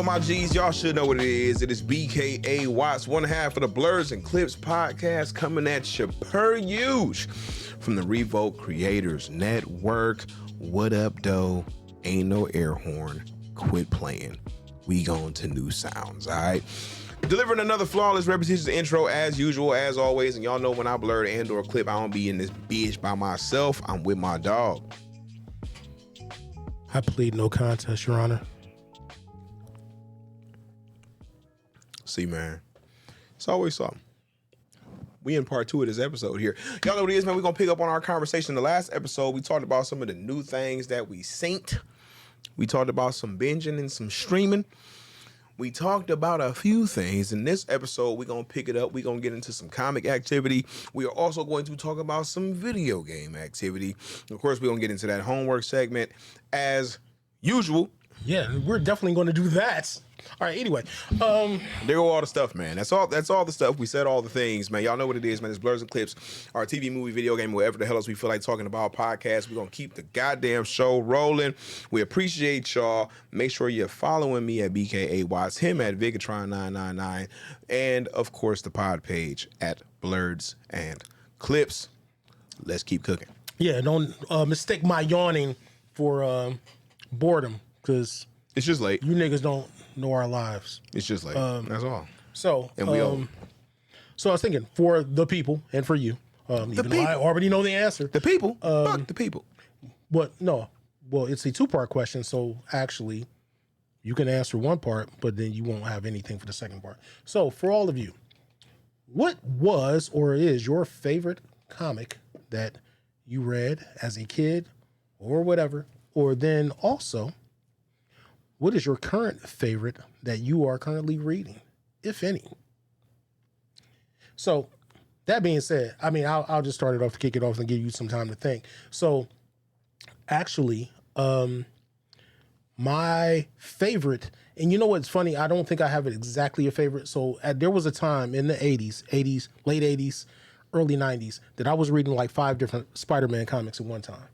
my G's? Y'all should know what it is. It is BKA Watts, one half of the Blerds and Clips podcast, coming at you per usual from the Revolt Creators Network. What up, though? Ain't no air horn. Quit playing. We going to new sounds, all right? Delivering another flawless, repetitious intro as usual, as always. And y'all know when I blur and or clip, I don't be in this bitch by myself. I'm with my dog. I plead no contest, Your Honor. See, man, it's always something. We in part 2 of this episode here. Y'all know what it is, man. We're going to pick up on our conversation. The last episode, we talked about some of the new things that we synced. We talked about some binging and some streaming. We talked about a few things. In this episode, we're going to pick it up. We're going to get into some comic activity. We are also going to talk about some video game activity. Of course, we're going to get into that homework segment as usual. Yeah, we're definitely going to do that. All right, anyway. There go all the stuff, man. That's all the stuff. We said all the things, man. Y'all know what it is, man. It's Blerds and Clips, our TV, movie, video game, whatever the hell else we feel like talking about, podcast. We're going to keep the goddamn show rolling. We appreciate y'all. Make sure you're following me at BKA Watts, him at Vigatron999, and, of course, the pod page at Blerds and Clips. Let's keep cooking. Yeah, don't mistake my yawning for boredom, because it's just late. You niggas don't know our lives. It's just late. That's all. So, and we own. So I was thinking, for the people and for you, even though I already know the answer. The people. Fuck the people. But no. Well, it's a 2-part question, so actually you can answer one part, but then you won't have anything for the second part. So for all of you, what was or is your favorite comic that you read as a kid or whatever? Or then also, what is your current favorite that you are currently reading, if any? So that being said, I mean, I'll just start it off to kick it off and give you some time to think. So actually, my favorite, and you know what's funny? I don't think I have it exactly a favorite. So there was a time in the 80s, late 80s, early 90s, that I was reading like 5 different Spider-Man comics at one time.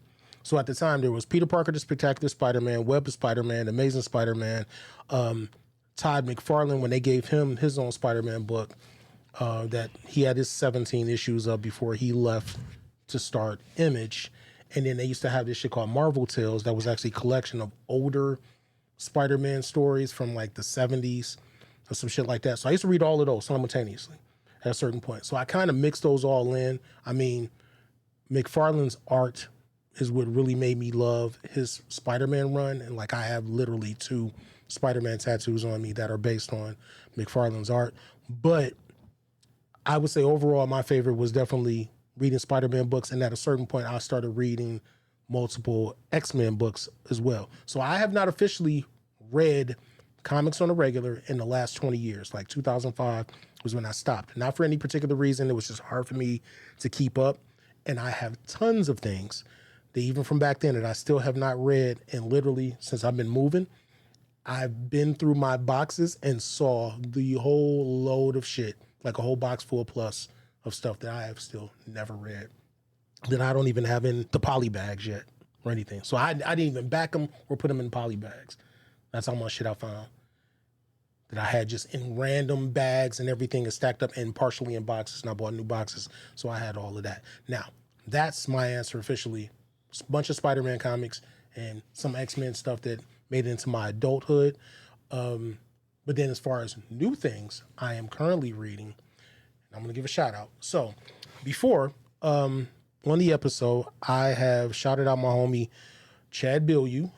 So at the time, there was Peter Parker, the Spectacular Spider-Man, Web of Spider-Man, Amazing Spider-Man, Todd McFarlane, when they gave him his own Spider-Man book, that he had his 17 issues of before he left to start Image. And then they used to have this shit called Marvel Tales that was actually a collection of older Spider-Man stories from like the 70s or some shit like that. So I used to read all of those simultaneously at a certain point. So I kind of mixed those all in. I mean, McFarlane's art is what really made me love his Spider-Man run. And like, I have literally 2 Spider-Man tattoos on me that are based on McFarlane's art. But I would say overall, my favorite was definitely reading Spider-Man books. And at a certain point, I started reading multiple X-Men books as well. So I have not officially read comics on a regular in the last 20 years. Like 2005 was when I stopped. Not for any particular reason. It was just hard for me to keep up. And I have tons of things that even from back then that I still have not read. And literally since I've been moving, I've been through my boxes and saw the whole load of shit, like a whole box full plus of stuff that I have still never read, that I don't even have in the poly bags yet or anything. So I didn't even back them or put them in poly bags. That's how much shit I found that I had just in random bags, and everything is stacked up and partially in boxes. And I bought new boxes. So I had all of that. Now, that's my answer officially. A bunch of Spider-Man comics and some X-Men stuff that made it into my adulthood. But then as far as new things I am currently reading, I'm going to give a shout out. So before, on the episode, I have shouted out my homie, Chad Bilyeu,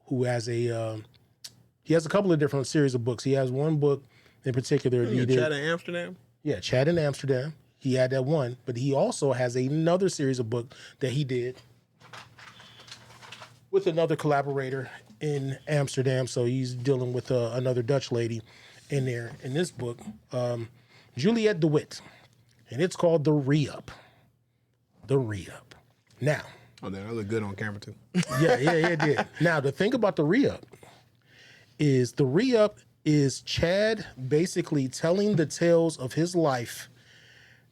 who has he has a couple of different series of books. He has one book in particular. Chad in Amsterdam? Yeah, Chad in Amsterdam. He had that one, but he also has another series of books that he did with another collaborator in Amsterdam. So he's dealing with another Dutch lady in there in this book, Juliette de Wit, and it's called The Re-Up. The Re-Up. Now. Oh, that looked good on camera too. Yeah, it did. Now, the thing about The Re-Up is Chad basically telling the tales of his life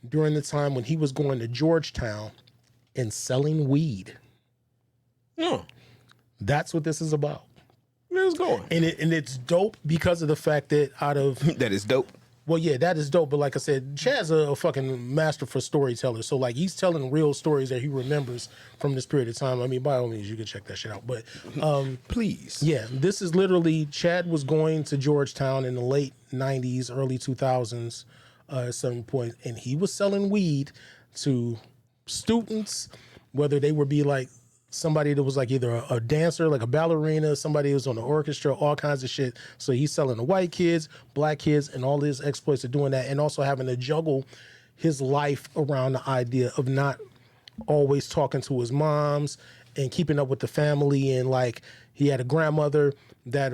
during the time when he was going to Georgetown and selling weed. Oh. That's what this is about. Where it's going? And it's dope because of the fact that out of That is dope. well, yeah, that is dope. But like I said, Chad's a fucking master for storyteller. So like he's telling real stories that he remembers from this period of time. I mean, by all means, you can check that shit out. But Please. yeah, this is literally Chad was going to Georgetown in the late '90s, early 2000s at some point, and he was selling weed to students, whether they would be like somebody that was like either a dancer, like a ballerina, somebody who was on the orchestra, all kinds of shit. So he's selling to white kids, black kids, and all his exploits of doing that, and also having to juggle his life around the idea of not always talking to his moms and keeping up with the family. And like he had a grandmother that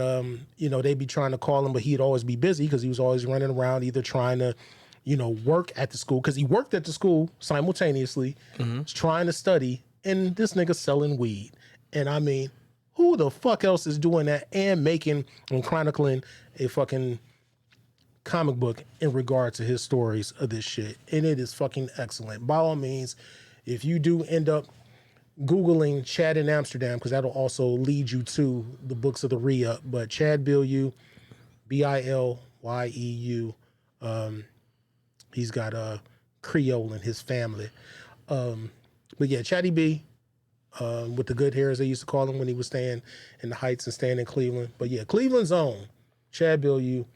they'd be trying to call him, but he'd always be busy because he was always running around either trying to work at the school, because he worked at the school simultaneously, trying to study, and this nigga selling weed. And I mean, who the fuck else is doing that and making and chronicling a fucking comic book in regard to his stories of this shit? And it is fucking excellent. By all means, if you do end up Googling Chad in Amsterdam, because that'll also lead you to the books of the re-up, but Chad Bilyeu, Bilyu, he's got a Creole in his family. But yeah, Chatty B, with the good hair, as they used to call him when he was staying in the Heights and staying in Cleveland. But yeah, Cleveland's own Chad Bilyeu,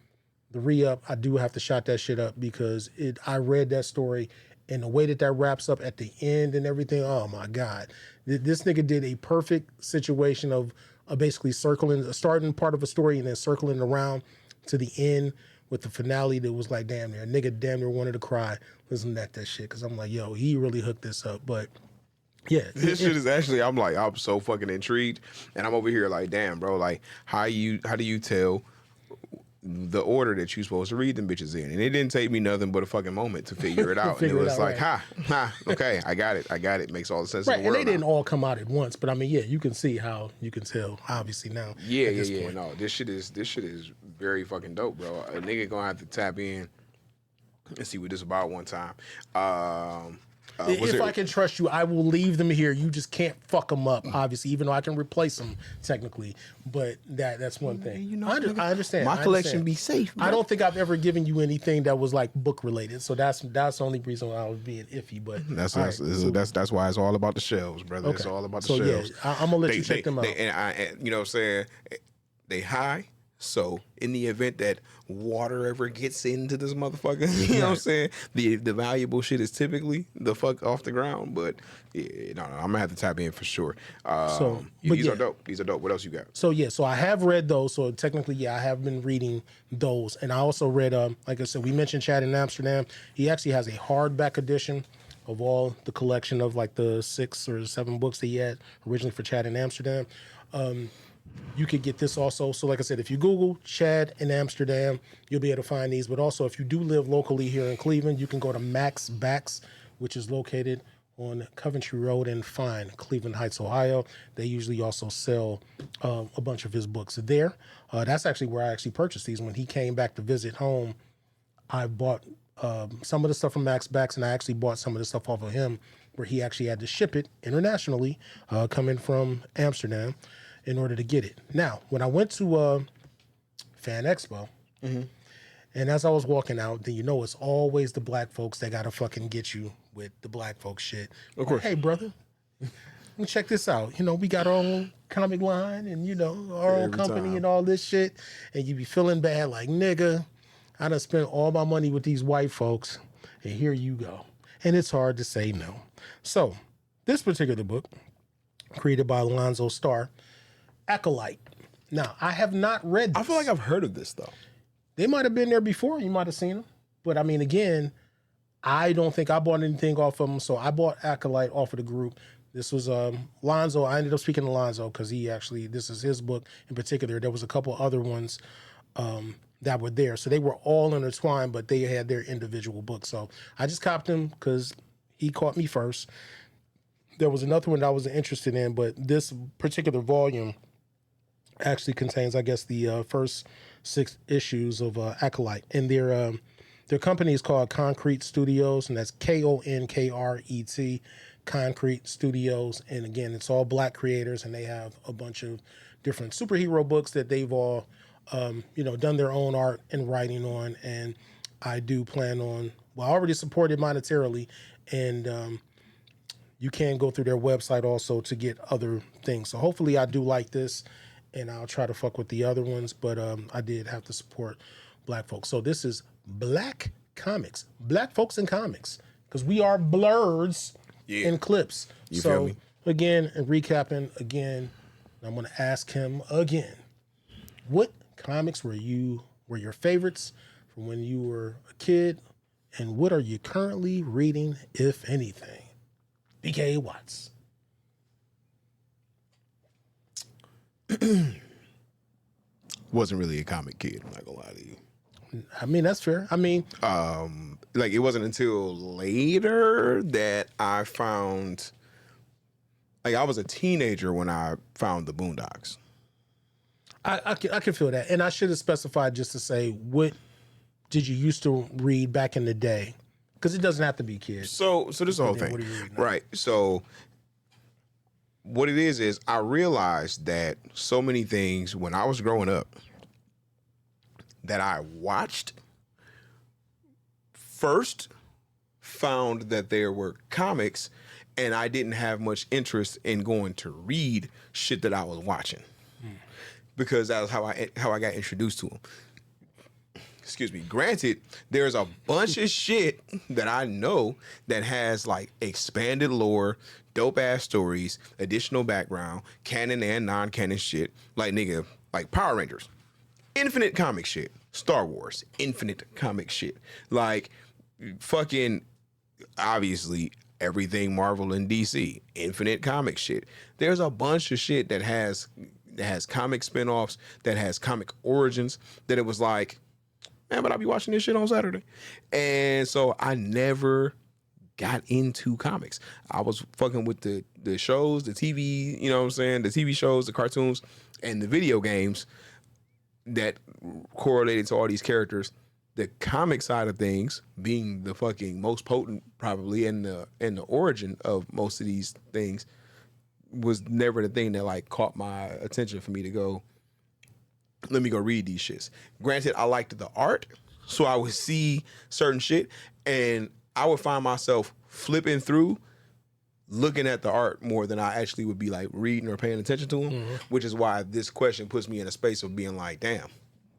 the re-up. I do have to shout that shit up because I read that story and the way that wraps up at the end and everything. Oh my God, this nigga did a perfect situation of basically starting part of a story and then circling around to the end with the finale that was like damn near. Nigga damn near wanted to cry listening to that shit, because I'm like, yo, he really hooked this up. But yeah, This shit is actually, I'm so fucking intrigued, and I'm over here like, damn, bro, like how do you tell the order that you're supposed to read them bitches in? And it didn't take me nothing but a fucking moment to figure it out. And it was like, right. Okay, I got it. Makes all the sense in the world. And they didn't all come out at once, but I mean, yeah, you can see how you can tell obviously now. Yeah. No, this shit is very fucking dope, bro. A nigga gonna have to tap in and see what this about one time. If I can trust you, I will leave them here. You just can't fuck them up, obviously, even though I can replace them technically. But that's one thing. I understand. My collection be safe, bro. I don't think I've ever given you anything that was like book related. So that's the only reason why I was being iffy. But that's why it's all about the shelves, brother. Okay. It's all about the shelves. Yeah, I'm gonna let you check them out. And you know what I'm saying? They high. So in the event that water ever gets into this motherfucker, you know what I'm saying? The valuable shit is typically the fuck off the ground. But yeah, no, I'm gonna have to tap in for sure. These are dope. These are dope. What else you got? So I have read those. So technically, I have been reading those. And I also read, like I said, we mentioned Chad in Amsterdam. He actually has a hardback edition of all the collection of like the 6 or 7 books that he had originally for Chad in Amsterdam. You could get this also. So like I said, if you Google Chad in Amsterdam, you'll be able to find these. But also, if you do live locally here in Cleveland, you can go to Max Backs, which is located on Coventry Road in Fine, Cleveland Heights, Ohio. They usually also sell a bunch of his books there. That's actually where I actually purchased these. When he came back to visit home, I bought some of the stuff from Max Backs, and I actually bought some of the stuff off of him where he actually had to ship it internationally, coming from Amsterdam, in order to get it. Now, when I went to Fan Expo, and as I was walking out, then it's always the black folks that gotta fucking get you with the black folks shit. Of course. Hey, brother, check this out. We got our own comic line and, our own company and all this shit. And you be feeling bad like, nigga, I done spent all my money with these white folks, and here you go. And it's hard to say no. So, this particular book, created by Alonzo Starr, Acolyte. Now, I have not read this. I feel like I've heard of this, though. They might have been there before. You might have seen them. But, I mean, again, I don't think I bought anything off of them. So, I bought Acolyte off of the group. This was Lonzo. I ended up speaking to Lonzo because this is his book in particular. There was a couple other ones that were there. So, they were all intertwined, but they had their individual books. So, I just copped them because he caught me first. There was another one that I was interested in, but this particular volume actually contains, I guess, the first 6 issues of Acolyte. And their company is called Concrete Studios, and that's Konkret, Concrete Studios. And again, it's all black creators, and they have a bunch of different superhero books that they've all, done their own art and writing on. And I do plan on, well, I already supported monetarily, and you can go through their website also to get other things. So hopefully I do like this, and I'll try to fuck with the other ones. But I did have to support Black folks. So this is Black Comics, Black folks in comics, because we are Blerds in clips. You feel me? Again, and recapping again, I'm going to ask him again, what comics were your favorites from when you were a kid, and what are you currently reading, if anything? BK Watts. Wasn't really a comic kid, I'm not gonna lie to you. I mean, that's fair. I mean, Like, it wasn't until later that I found, like, I was a teenager when I found the Boondocks. I can feel that. And I should have specified just to say, what did you used to read back in the day? Because it doesn't have to be kids. So this is the whole thing. What are you reading now? Right. So what it is I realized that so many things when I was growing up that I watched first found that there were comics, and I didn't have much interest in going to read shit that I was watching. Because that was how I got introduced to them. Excuse me. Granted, there's a bunch of shit that I know that has like expanded lore, dope ass stories, additional background, canon and non-canon shit. Like, nigga, like Power Rangers, infinite comic shit. Star Wars, infinite comic shit. Like, fucking, obviously, everything Marvel and DC, infinite comic shit. There's a bunch of shit that has comic spinoffs, that has comic origins, that it was like, man, but I'll be watching this shit on Saturday. And so I never got into comics. I was fucking with the shows, the TV, you know what I'm saying, the TV shows, the cartoons, and the video games that correlated to all these characters. The comic side of things being the fucking most potent probably, and the origin of most of these things was never the thing that like caught my attention for me to go, let me go read these shits. Granted, I liked the art, so I would see certain shit, and I would find myself flipping through, looking at the art more than I actually would be like reading or paying attention to them, which is why this question puts me in a space of being like, damn,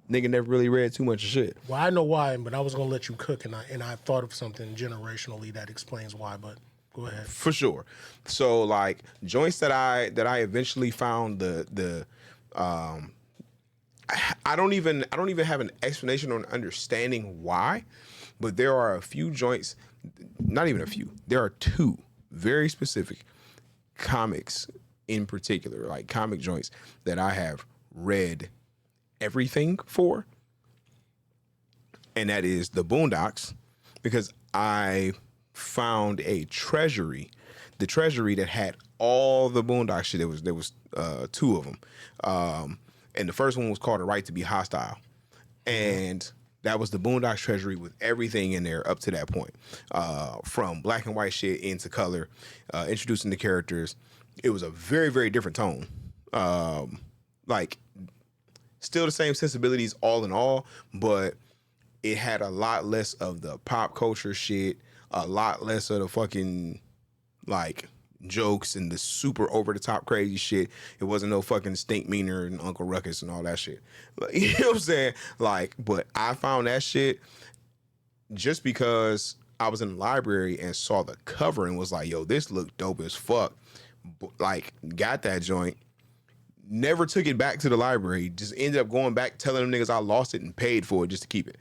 nigga never really read too much of shit. Well, I know why, but I was going to let you cook, and I thought of something generationally that explains why, but go ahead. For sure. So like joints that I eventually found I don't even have an explanation or an understanding why, but there are a few joints, not even a few, there are two very specific comics in particular, like comic joints that I have read everything for. And that is the Boondocks, because I found a treasury, the treasury that had all the Boondock shit. There was two of them. And the first one was called A Right to Be Hostile. And that was the Boondocks treasury with everything in there up to that point. From black and white shit into color, introducing the characters. It was a very, very different tone. Like, still the same sensibilities all in all, but it had a lot less of the pop culture shit, a lot less of the fucking, like, jokes and the super over the top crazy shit. It wasn't no fucking Stink Meaner and Uncle Ruckus and all that shit. Like, you know what I'm saying? Like, but I found that shit just because I was in the library and saw the cover and was like, yo, this looked dope as fuck. Like, got that joint. Never took it back to the library. Just ended up going back, telling them niggas I lost it and paid for it just to keep it.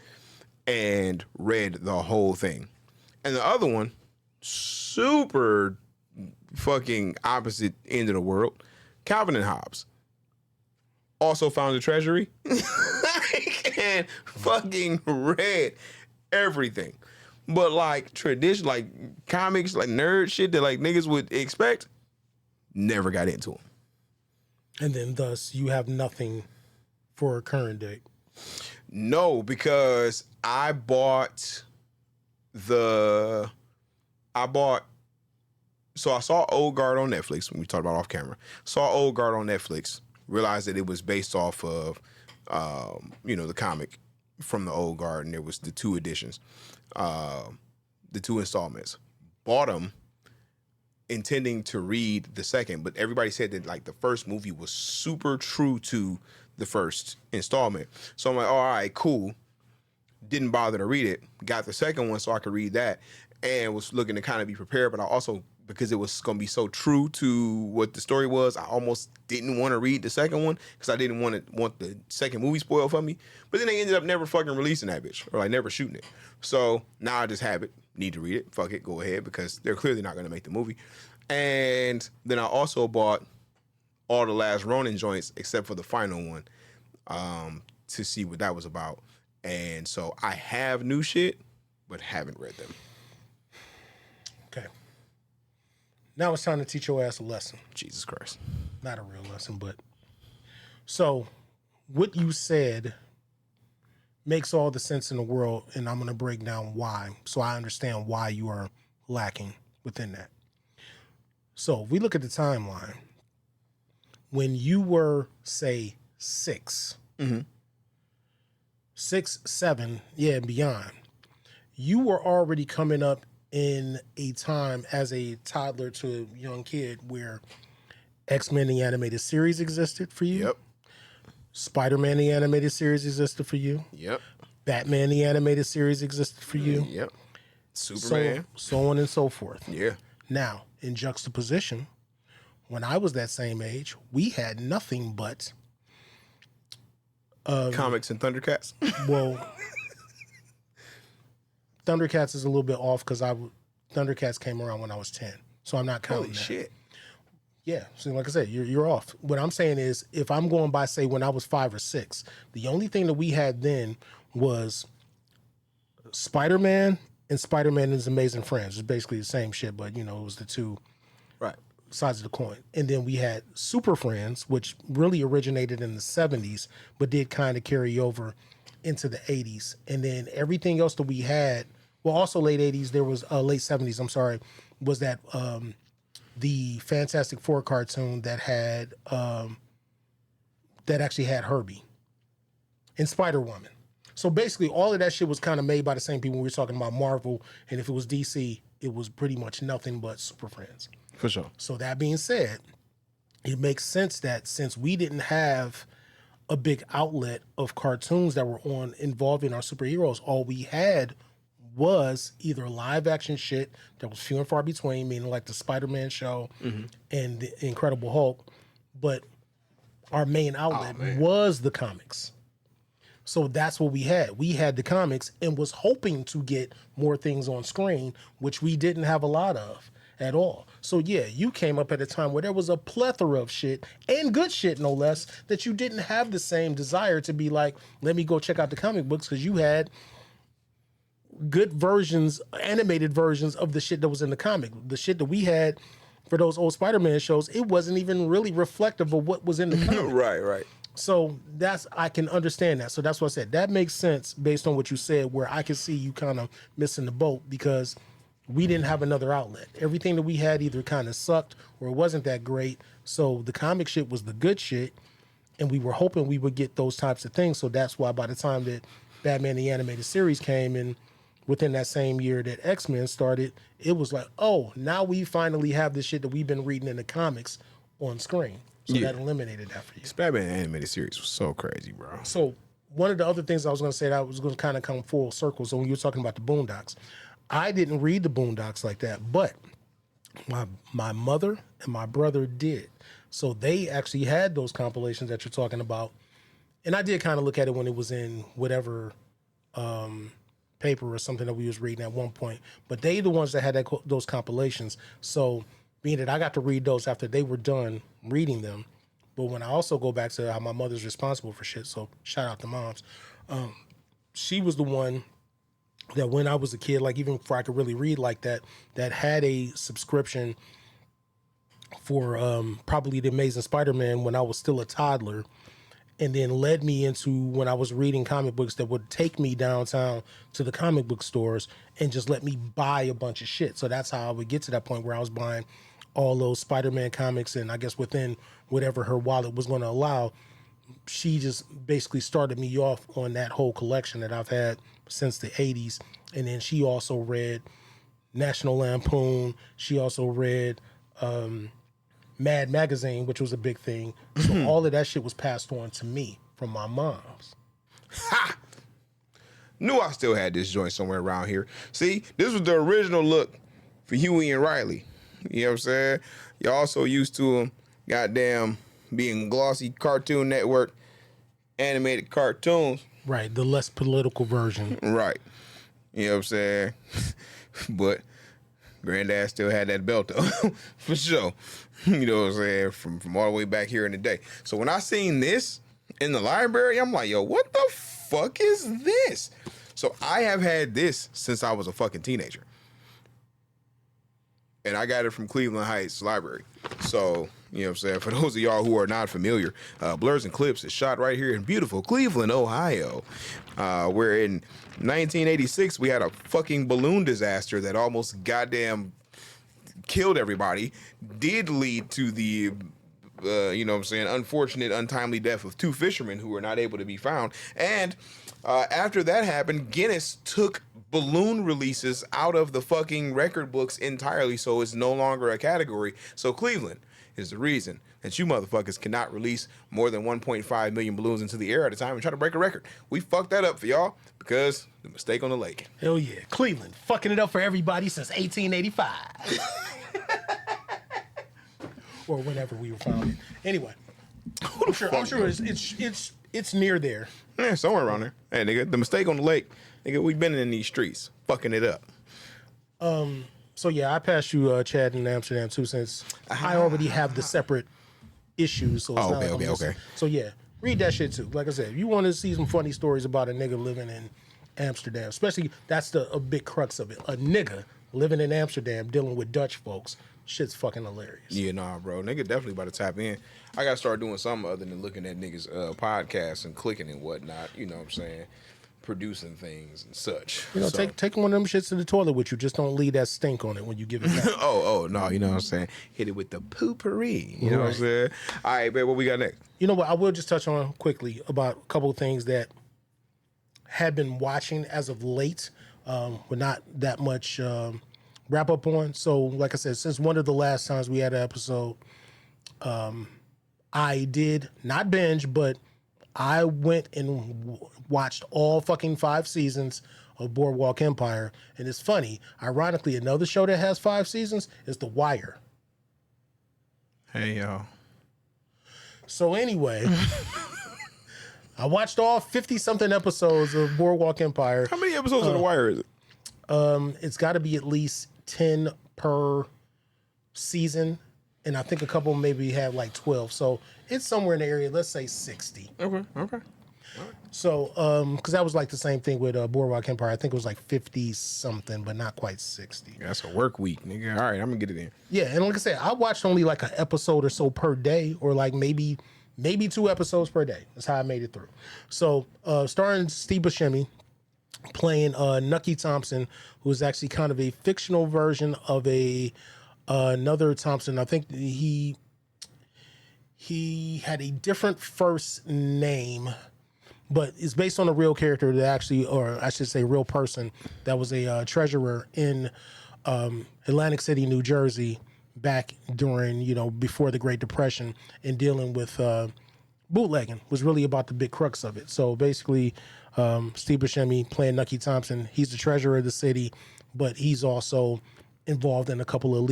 And read the whole thing. And the other one, super fucking opposite end of the world, Calvin and Hobbes. Also found the treasury and fucking read everything. But like tradition, like comics, like nerd shit that like niggas would expect, never got into them. And then thus you have nothing for a current date. No, because I bought so I saw Old Guard on Netflix when we talked about off camera. Saw Old Guard on Netflix, realized that it was based off of, the comic from the old guard, and there was the 2 editions, the 2 installments. Bought them, intending to read the second, but everybody said that like the first movie was super true to the first installment. So I'm like, all right, cool. Didn't bother to read it. Got the second one so I could read that, and was looking to kind of be prepared. But I also, because it was going to be so true to what the story was, I almost didn't want to read the second one because I didn't want the second movie spoiled for me. But then they ended up never fucking releasing that bitch, or like never shooting it. So now I just have it. Need to read it. Fuck it. Go ahead, because they're clearly not going to make the movie. And then I also bought all the Last Ronin joints except for the final one, to see what that was about. And so I have new shit, but haven't read them. Okay. Now it's time to teach your ass a lesson. Jesus Christ. Not a real lesson, but. So, what you said makes all the sense in the world, and I'm going to break down why, so I understand why you are lacking within that. So, if we look at the timeline, when you were, say, 6, 6, 7, and beyond, you were already coming up in a time as a toddler to a young kid where X-Men the animated series existed for you. Yep. Spider-Man the animated series existed for you. Yep. Batman the animated series existed for you. Yep. Superman. So on and so forth. Yeah. Now, in juxtaposition, when I was that same age, we had nothing but Comics and Thundercats. well, Thundercats is a little bit off because Thundercats came around when I was 10, so I'm not counting Holy that. shit. Yeah, so like I said, you're off. What I'm saying is, if I'm going by, say, when I was 5 or 6, the only thing that we had then was Spider-Man and Spider-Man and His Amazing Friends. It's basically the same shit, but, it was the 2 Right. sides of the coin. And then we had Super Friends, which really originated in the 70s, but did kind of carry over into the 80s. And then everything else that we had, well, also late 80s, there was late 70s, I'm sorry, was that the Fantastic Four cartoon that had that actually had Herbie and Spider-Woman. So basically all of that shit was kind of made by the same people. We were talking about Marvel, and if it was DC, it was pretty much nothing but Super Friends. For sure. So that being said, it makes sense that since we didn't have a big outlet of cartoons that were on involving our superheroes, all we had was either live action shit that was few and far between, meaning like the Spider-Man show and the Incredible Hulk, but our main outlet was the comics. So that's what we had. We had the comics and was hoping to get more things on screen, which we didn't have a lot of at all. So yeah, you came up at a time where there was a plethora of shit, and good shit no less, that you didn't have the same desire to be like, let me go check out the comic books, because you had good versions, animated versions of the shit that was in the comic. The shit that we had for those old Spider-Man shows, it wasn't even really reflective of what was in the comic. Right. So I can understand that. So that's what I said. That makes sense based on what you said, where I can see you kind of missing the boat because we didn't have another outlet. Everything that we had either kind of sucked or it wasn't that great. So the comic shit was the good shit, and we were hoping we would get those types of things. So that's why by the time that Batman the Animated Series came in, within that same year that X-Men started, it was like, oh, now we finally have this shit that we've been reading in the comics on screen. So that eliminated that for you. Batman animated series was so crazy, bro. So one of the other things I was going to say that I was going to kind of come full circle. So when you were talking about the Boondocks, I didn't read the Boondocks like that, but my mother and my brother did. So they actually had those compilations that you're talking about. And I did kind of look at it when it was in whatever paper or something that we was reading at one point. But they the ones that had those compilations. So being that I got to read those after they were done reading them. But when I also go back to how my mother's responsible for shit, so shout out to moms. She was the one that when I was a kid, like even before I could really read like that, that had a subscription for probably The Amazing Spider-Man when I was still a toddler, and then led me into when I was reading comic books that would take me downtown to the comic book stores and just let me buy a bunch of shit. So that's how I would get to that point where I was buying all those Spider-Man comics, and I guess within whatever her wallet was going to allow, she just basically started me off on that whole collection that I've had since the 80s. And then she also read National Lampoon. She also read Mad Magazine, which was a big thing. So all of that shit was passed on to me from my mom's. Ha! Knew I still had this joint somewhere around here. See, this was the original look for Huey and Riley. You know what I'm saying? Y'all also used to them, goddamn, being glossy Cartoon Network animated cartoons. Right, the less political version. Right. You know what I'm saying? But Granddad still had that belt though, for sure. You know what I'm saying? From all the way back here in the day. So when I seen this in the library, I'm like, yo, what the fuck is this? So I have had this since I was a fucking teenager. And I got it from Cleveland Heights Library. So, you know what I'm saying? For those of y'all who are not familiar, Blerds and Clips is shot right here in beautiful Cleveland, Ohio. Where in 1986, we had a fucking balloon disaster that almost goddamn killed everybody. Did lead to the, you know what I'm saying, unfortunate, untimely death of 2 fishermen who were not able to be found. And after that happened, Guinness took balloon releases out of the fucking record books entirely, so it's no longer a category. So Cleveland is the reason that you motherfuckers cannot release more than 1.5 million balloons into the air at a time and try to break a record. We fucked that up for y'all because the mistake on the lake. Hell yeah. Cleveland, fucking it up for everybody since 1885. Or whenever we were founded. Anyway, I'm sure it's near there. Yeah, somewhere around there. Hey, nigga, the mistake on the lake. Nigga, we've been in these streets, fucking it up. So yeah, I passed you Chad in Amsterdam too, since I already have the separate issues. So it's okay. So yeah, read that shit too. Like I said, if you want to see some funny stories about a nigga living in Amsterdam, especially that's a big crux of it. A nigga living in Amsterdam dealing with Dutch folks. Shit's fucking hilarious. Yeah, nah, bro. Nigga definitely about to tap in. I gotta start doing something other than looking at niggas' podcasts and clicking and whatnot. You know what I'm saying? Producing things and such. You know, so. take one of them shits to the toilet with you. Just don't leave that stink on it when you give it back. oh, no, you know what I'm saying? Hit it with the poopery. You know what I'm saying? All right, babe, what we got next? You know what? I will just touch on quickly about a couple of things that had been watching as of late, with not that much wrap up on. So, like I said, since one of the last times we had an episode, I did not binge, but I went and watched all fucking 5 seasons of Boardwalk Empire. And it's funny, ironically, another show that has 5 seasons is The Wire. Hey, y'all. So anyway, I watched all 50-something episodes of Boardwalk Empire. How many episodes of The Wire is it? It's got to be at least 10 per season. And I think a couple maybe have like 12. So it's somewhere in the area, let's say 60. Okay. So, because that was like the same thing with Boardwalk Empire. I think it was like 50-something, but not quite 60. That's a work week, nigga. All right, I'm going to get it in. Yeah, and like I said, I watched only like an episode or so per day, or like maybe 2 episodes per day. That's how I made it through. So, starring Steve Buscemi, playing Nucky Thompson, who is actually kind of a fictional version of another Thompson. I think he had a different first name, but it's based on a real character that actually, or I should say real person, that was a treasurer in Atlantic City, New Jersey, back during, before the Great Depression, and dealing with bootlegging was really about the big crux of it. So basically, Steve Buscemi playing Nucky Thompson, he's the treasurer of the city, but he's also involved in a couple of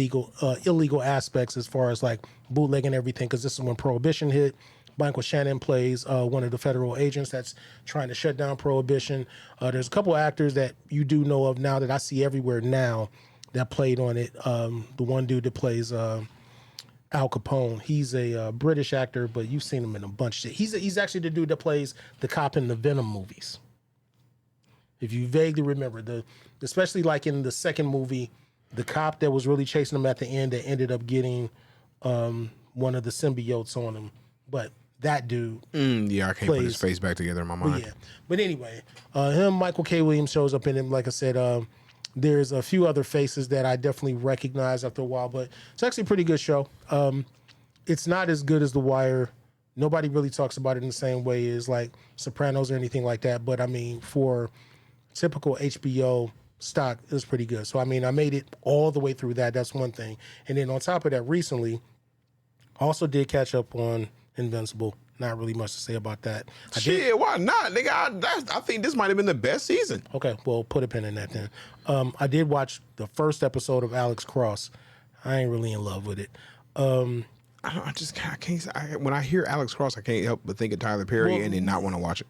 illegal aspects as far as like bootlegging everything, because this is when Prohibition hit. Michael Shannon plays one of the federal agents that's trying to shut down Prohibition. There's a couple of actors that you do know of now that I see everywhere now that played on it. The one dude that plays Al Capone, he's a British actor, but you've seen him in a bunch of shit. He's actually the dude that plays the cop in the Venom movies. If you vaguely remember, especially like in the second movie, the cop that was really chasing him at the end that ended up getting one of the symbiotes on him. But that dude. Yeah, I can't put his face back together in my mind. But anyway, Michael K. Williams shows up in him. Like I said, There's a few other faces that I definitely recognize after a while, but it's actually a pretty good show. It's not as good as The Wire. Nobody really talks about it in the same way as like Sopranos or anything like that. But I mean, for typical HBO stock, it was pretty good. So I mean, I made it all the way through that. That's one thing. And then on top of that, recently, I also did catch up on Invincible. Not really much to say about that. Shit, why not, nigga? I think this might have been the best season. Okay, well, put a pin in that then. I did watch the first episode of Alex Cross. I ain't really in love with it. I can't. When I hear Alex Cross, I can't help but think of Tyler Perry and then not want to watch it.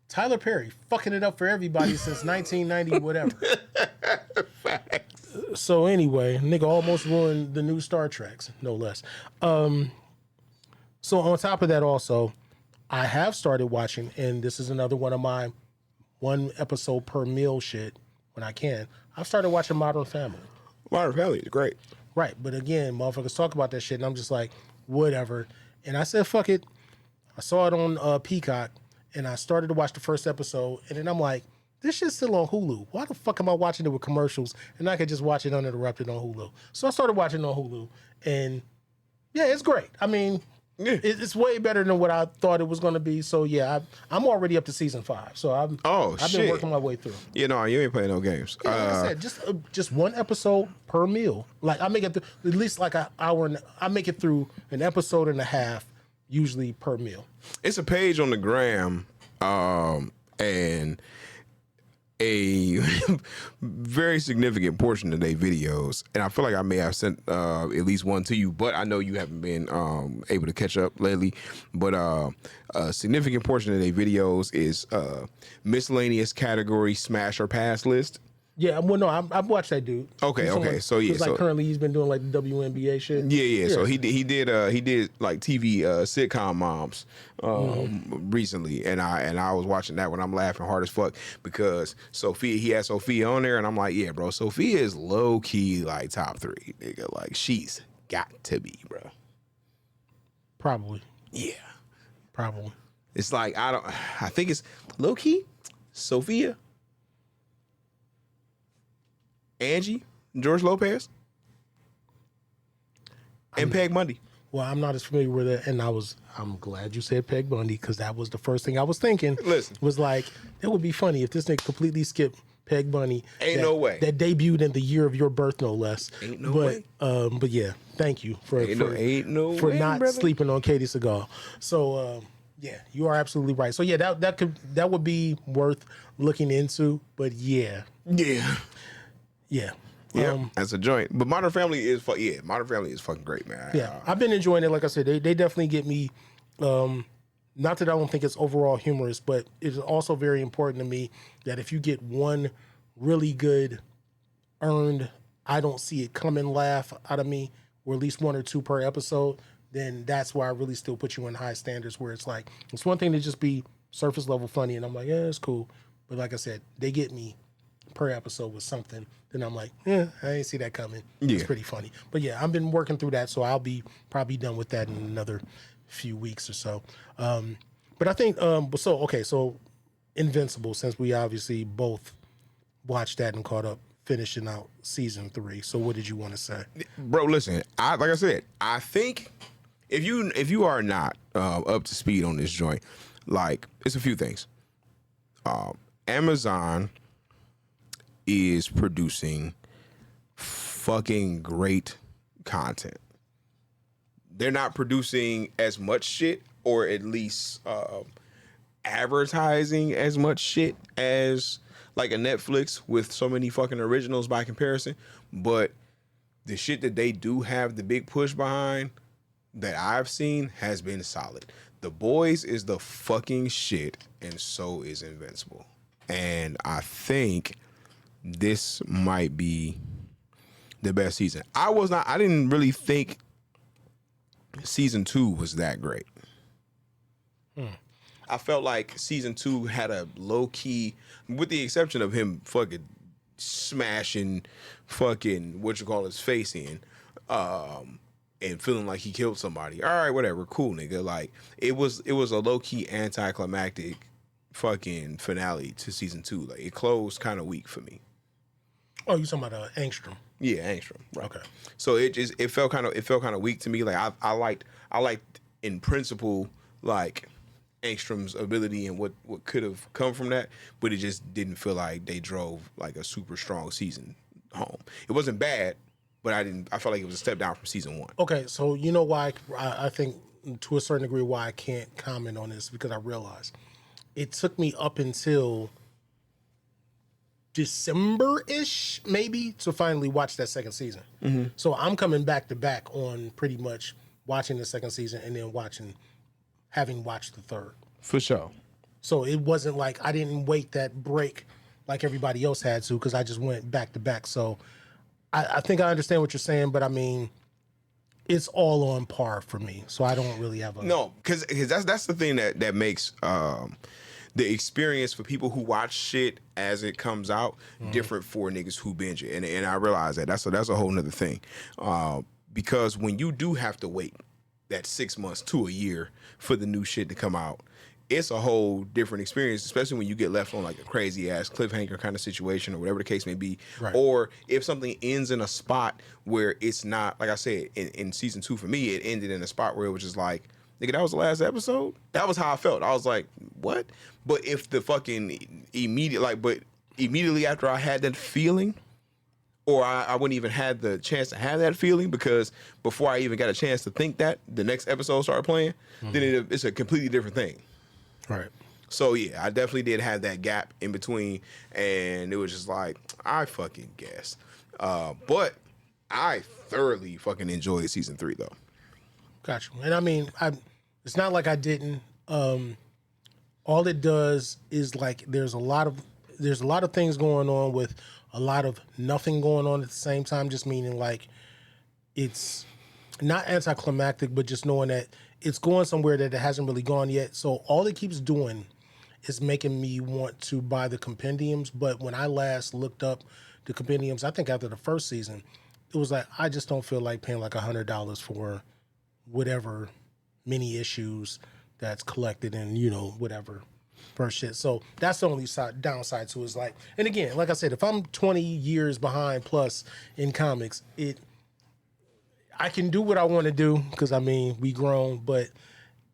Tyler Perry fucking it up for everybody since 1990, whatever. Facts. So anyway, nigga almost ruined the new Star Treks, no less. So on top of that, also, I have started watching, and this is another one of my one episode per meal shit when I can. I've started watching Modern Family. Modern Family is great. Right, but again, motherfuckers talk about that shit, and I'm just like, whatever. And I said, fuck it. I saw it on Peacock, and I started to watch the first episode, and then I'm like, this shit's still on Hulu. Why the fuck am I watching it with commercials, and I could just watch it uninterrupted on Hulu? So I started watching it on Hulu, and yeah, it's great. I mean, it's way better than what I thought it was going to be. So yeah, I'm already up to season 5. So I've been working my way through. You know, you ain't playing no games. Yeah, like I said, just one episode per meal. Like I make it through, at least like an hour. I make it through an episode and a half, usually per meal. It's a page on the gram, and a very significant portion of their videos, and I feel like I may have sent at least one to you, but I know you haven't been able to catch up lately. But a significant portion of their videos is miscellaneous category smash or pass list. Yeah, well, no, I've watched that dude. Okay, so yeah, like currently he's been doing like the WNBA shit. Yeah. So he did like TV sitcom moms recently, and I was watching that when I'm laughing hard as fuck because he had Sophia on there, and I'm like, yeah, bro, Sophia is low key like top 3, nigga. Like she's got to be, bro. Probably. Yeah. Probably. It's like I think it's low key, Sophia, Angie, George Lopez, and Peg Bundy. Well, I'm not as familiar with it, and I'm glad you said Peg Bundy because that was the first thing I was thinking. Listen, was like it would be funny if this nigga completely skipped Peg Bundy. No way. That debuted in the year of your birth, no less. Ain't no way. But yeah, thank you for not sleeping on Katie Seagal. So yeah, you are absolutely right. So yeah, that would be worth looking into. But yeah. Yeah. That's a joint. But Modern Family is Modern Family is fucking great, man. Yeah, I've been enjoying it. Like I said, they definitely get me. Not that I don't think it's overall humorous, but it's also very important to me that if you get one really good earned, I don't see it coming laugh out of me, or at least 1 or 2 per episode, then that's why I really still put you in high standards where it's like, it's one thing to just be surface level funny and I'm like, yeah, it's cool. But like I said, they get me per episode with something, then I'm like, yeah, I ain't see that coming. Yeah. It's pretty funny. But yeah, I've been working through that, so I'll be probably done with that in another few weeks or so. But I think, so Invincible, since we obviously both watched that and caught up, finishing out season 3. So what did you want to say? Bro, listen, like I said, I think if you are not up to speed on this joint, like, it's a few things. Amazon is producing fucking great content. They're not producing as much shit, or at least advertising as much shit as like a Netflix with so many fucking originals by comparison. But the shit that they do have the big push behind that I've seen has been solid. The Boys is the fucking shit, and so is Invincible. And I think this might be the best season. I didn't really think season 2 was that great. I felt like season 2 had a low key, with the exception of him fucking smashing fucking his face in, and feeling like he killed somebody. All right, whatever, cool, nigga. Like it was a low key anticlimactic fucking finale to season 2. Like it closed kind of weak for me. Oh, you talking about Angstrom? Yeah, Angstrom. Right. Okay. So it felt kind of weak to me. Like I liked in principle like Angstrom's ability and what could have come from that, but it just didn't feel like they drove like a super strong season home. It wasn't bad, but I felt like it was a step down from season 1. Okay, so you know why I think to a certain degree why I can't comment on this, because I realized it took me up until December-ish maybe to finally watch that second season. So I'm coming back to back on pretty much watching the second season and then having watched the third. For sure. So it wasn't like I didn't wait that break like everybody else had to, because I just went back to back. So I think I understand what you're saying, but I mean, it's all on par for me. So I don't really have a... No, because that's the thing that makes the experience for people who watch shit as it comes out different for niggas who binge it. And I realize that. That's a whole nother thing. Because when you do have to wait that 6 months to a year for the new shit to come out, it's a whole different experience, especially when you get left on like a crazy ass cliffhanger kind of situation or whatever the case may be. Right. Or if something ends in a spot where it's not, like I said, in season 2 for me, it ended in a spot where it was just like, nigga, that was the last episode? That was how I felt. I was like, what? But if the fucking immediately after I had that feeling, or I wouldn't even had the chance to have that feeling, because before I even got a chance to think that, the next episode started playing, then it's a completely different thing. Right. So yeah, I definitely did have that gap in between, and it was just like, I fucking guess. But I thoroughly fucking enjoyed season 3 though. Gotcha. And I mean, it's not like I didn't. All it does is like there's a lot of things going on with a lot of nothing going on at the same time. Just meaning like it's not anticlimactic, but just knowing that it's going somewhere that it hasn't really gone yet. So all it keeps doing is making me want to buy the compendiums. But when I last looked up the compendiums, I think after the first season, it was like I just don't feel like paying like $100 for whatever mini issues that's collected and whatever first shit. So that's the only downside to it, is like, and again, like I said, if I'm 20 years behind plus in comics, I can do what I want to do, because I mean we grown, but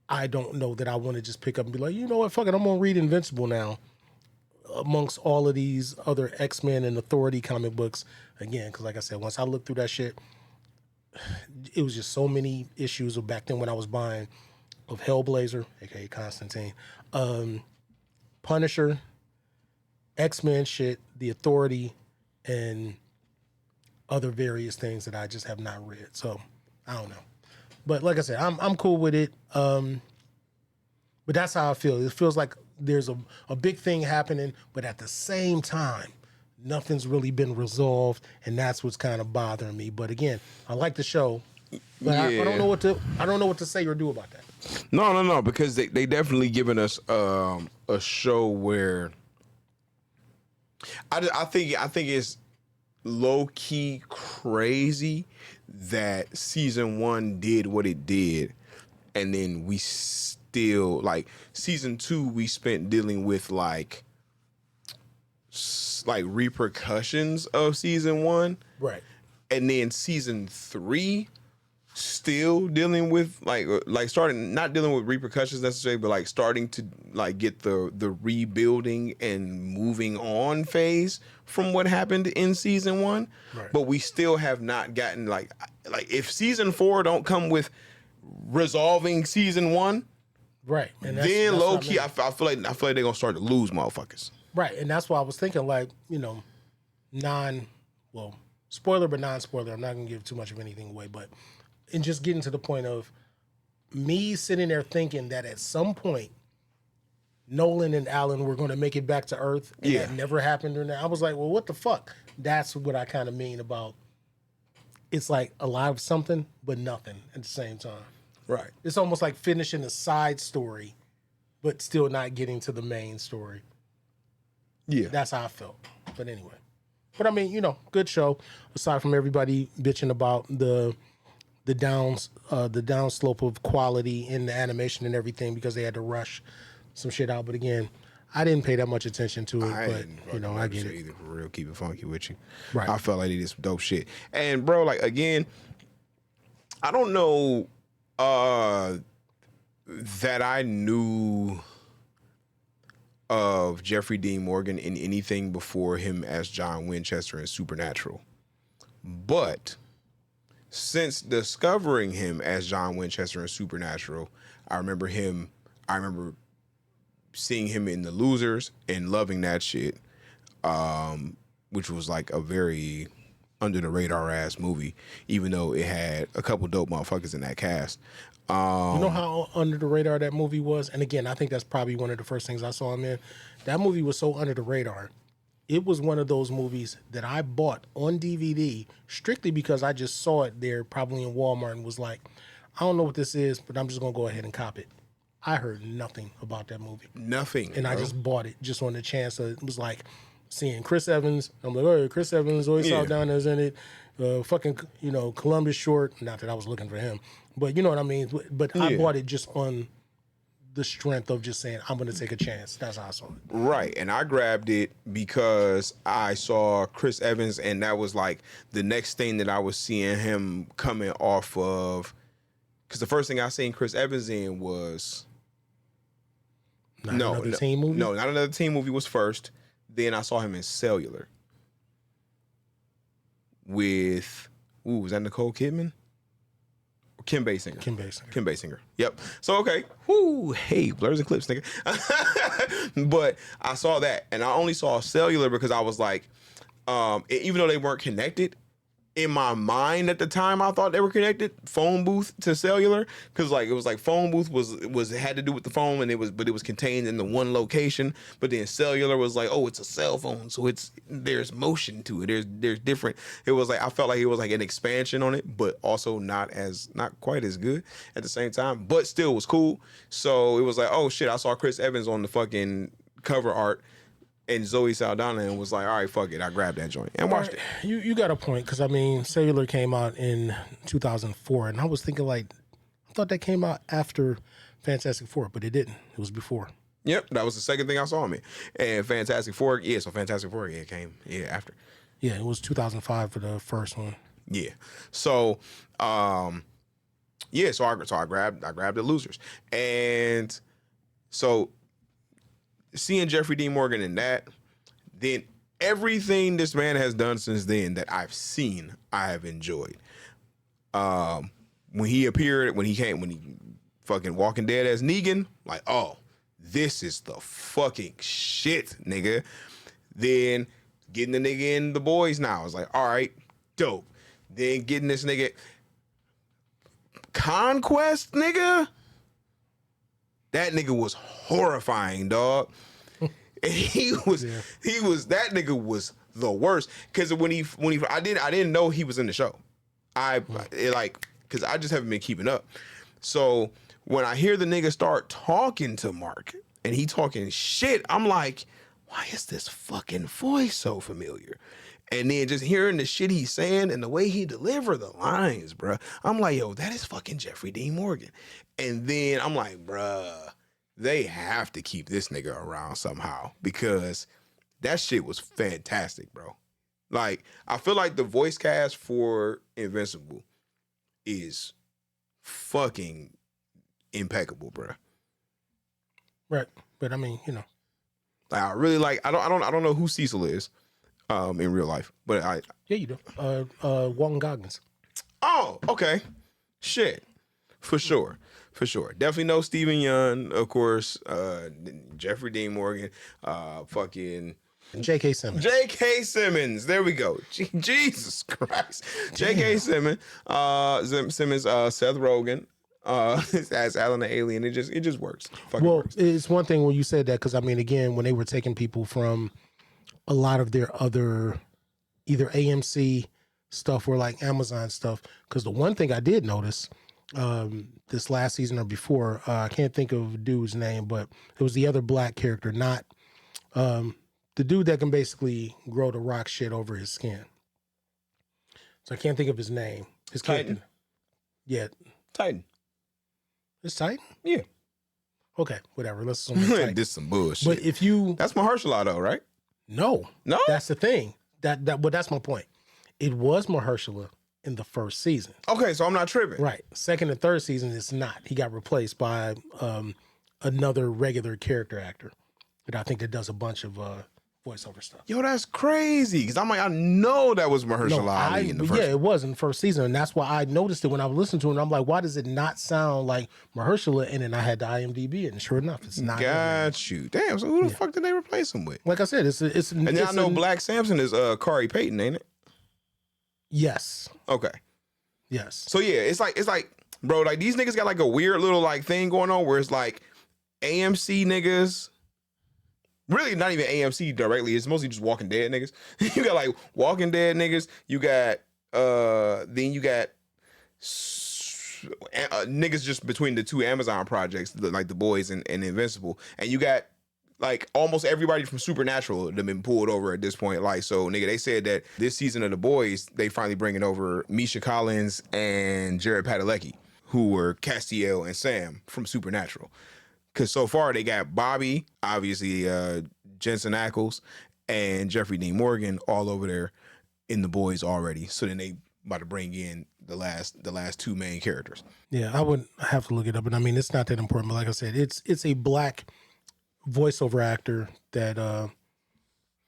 I don't know that I want to just pick up and be like, you know what, fuck it, I'm gonna read Invincible now amongst all of these other X-Men and Authority comic books again, because like I said, once I looked through that shit, it was just so many issues of back then when I was buying of Hellblazer, aka Constantine, Punisher, X-Men shit, the Authority, and other various things that I just have not read. So I don't know, but like I said, I'm cool with it. But that's how I feel. It feels like there's a big thing happening, but at the same time, nothing's really been resolved, and that's what's kind of bothering me. But again, I like the show, but I don't know what to say or do about that. No, because they definitely given us a show where I think it's low key crazy that season 1 did what it did, and then we still like season 2 we spent dealing with like repercussions of season 1, Right. and then season 3 still dealing with like starting, not dealing with repercussions necessarily, but like starting to like get the rebuilding and moving on phase from what happened in season 1. Right. But we still have not gotten like if season 4 don't come with resolving season 1, Right. And then low key, I I feel like they're gonna start to lose motherfuckers. right. And that's why I was thinking, like, spoiler but non-spoiler. I'm not gonna give too much of anything away, but and just getting to the point of me sitting there thinking that at some point Nolan and Alan were going to make it back to Earth, and that never happened. Or I was like, well, what the fuck? That's what I kind of mean about it's like a lot of something, but nothing at the same time. Right. It's almost like finishing a side story, but still not getting to the main story. Yeah. That's how I felt. But anyway. But I mean, good show. Aside from everybody bitching about the downslope of quality in the animation and everything because they had to rush some shit out. But again, I didn't pay that much attention to it, I but didn't you know, fucking I notice get it it. either, for real. Keep it funky with you. Right. I felt like they did some dope shit. And bro, like again, I don't know that I knew of Jeffrey Dean Morgan in anything before him as John Winchester in Supernatural. But since discovering him as John Winchester in Supernatural, I remember seeing him in The Losers and loving that shit, which was like a very under the radar ass movie, even though it had a couple dope motherfuckers in that cast. You know how under the radar that movie was? And again, I think that's probably one of the first things I saw him in. That movie was so under the radar. It was one of those movies that I bought on DVD strictly because I just saw it there probably in Walmart and was like, I don't know what this is, but I'm just going to go ahead and cop it. I heard nothing about that movie. Nothing. And bro. I just bought it just on the chance of, it was like seeing Chris Evans. I'm like, oh, Chris Evans, Zoe Saldana's in it. Fucking, you know, Columbus Short. Not that I was looking for him, but you know what I mean? But I bought it just on the strength of just saying, I'm going to take a chance. That's how I saw it. Right. And I grabbed it because I saw Chris Evans, and that was like the next thing that I was seeing him coming off of. Because the first thing I seen Chris Evans in was Not another teen movie? No, not another teen movie was first. Then I saw him in Cellular with, was that Nicole Kidman? Or Kim Basinger. Kim Basinger. Kim Basinger. Yep. So, okay. Whoo, hey, Blerds and Clips, nigga. But I saw that, and I only saw Cellular because I was like, even though they weren't connected, in my mind at the time, I thought they were connected, phone booth to cellular, because like it was like phone booth was had to do with the phone, and it was contained in the one location. But then cellular was like, oh, it's a cell phone, so there's motion to it. There's different. It was like I felt like it was like an expansion on it, but also not quite as good at the same time, but still was cool. So it was like, oh shit, I saw Chris Evans on the fucking cover art. And Zoe Saldana, and was like, all right, fuck it. I grabbed that joint and watched it. You got a point, because I mean, Cellular came out in 2004, and I was thinking like, I thought that came out after Fantastic Four, but it didn't. It was before. Yep, that was the second thing I saw him in. And Fantastic Four, so Fantastic Four, came after. Yeah, it was 2005 for the first one. Yeah. So, so I grabbed the Losers. And so seeing Jeffrey Dean Morgan in that, then everything this man has done since then that I've seen, I have enjoyed. When he fucking Walking Dead as Negan, like, oh, this is the fucking shit, nigga. Then getting the nigga in The Boys now, I was like, all right, dope. Then getting this nigga Conquest, nigga. That nigga was horrifying, dog. And that nigga was the worst. Cause when he I didn't know he was in the show. Cause I just haven't been keeping up. So when I hear the nigga start talking to Mark and he talking shit, I'm like, why is this fucking voice so familiar? And then just hearing the shit he's saying and the way he delivered the lines, bruh, I'm like, yo, that is fucking Jeffrey Dean Morgan. And then I'm like, bruh, they have to keep this nigga around somehow, because that shit was fantastic, bro. Like, I feel like the voice cast for Invincible is fucking impeccable, bro. Right, but I mean, you know, Like, I really like. I don't know who Cecil is, in real life, but yeah, you do. Walton Goggins. Oh, okay, shit, for sure. Definitely know Steven Yeun, of course. Jeffrey Dean Morgan, fucking. J.K. Simmons. J.K. Simmons. There we go. Jesus Christ. J.K. Simmons. Seth Rogen. As Alan the Alien. It just works. Fucking works. It's one thing when you said that, because I mean, again, when they were taking people from a lot of their other either AMC stuff or like Amazon stuff, because the one thing I did notice this last season or before, I can't think of the dude's name, but it was the other black character, not the dude that can basically grow the rock shit over his skin. So I can't think of his name. His Titan. character. Yeah. Titan. It's Titan? Yeah. Okay, whatever. Let's assume it's tight. This some bullshit. But if you That's Mahershala though, right? no, No? that's the thing. But that's my point. It was Mahershala in the first season. Okay, so I'm not tripping. Right. Second and third season, it's not. He got replaced by another regular character actor that I think that does a bunch of voiceover stuff. Yo, that's crazy. Because I'm like, I know that was Mahershala Ali in the first. Yeah, it was in the first season, and that's why I noticed it when I was listening to it. And I'm like, why does it not sound like Mahershala? And then I had the IMDb, and sure enough, it's not. Got you. Damn. So who the fuck did they replace him with? Like I said, it's And then I know Black Samson is Kari Payton, ain't it? Yes. Okay. Yes. So yeah, it's like, bro, like these niggas got like a weird little like thing going on where it's like AMC niggas. Really not even AMC directly. It's mostly just Walking Dead niggas. You got like Walking Dead niggas. You got then you got niggas just between the two Amazon projects, like The Boys and Invincible. And you got like almost everybody from Supernatural that been pulled over at this point. Like, so nigga, they said that this season of The Boys, they finally bringing over Misha Collins and Jared Padalecki, who were Castiel and Sam from Supernatural. Because so far they got Bobby, obviously Jensen Ackles, and Jeffrey Dean Morgan all over there in The Boys already. So then they about to bring in the last two main characters. Yeah, I would have to look it up, but I mean, it's not that important. But like I said, it's a black voiceover actor that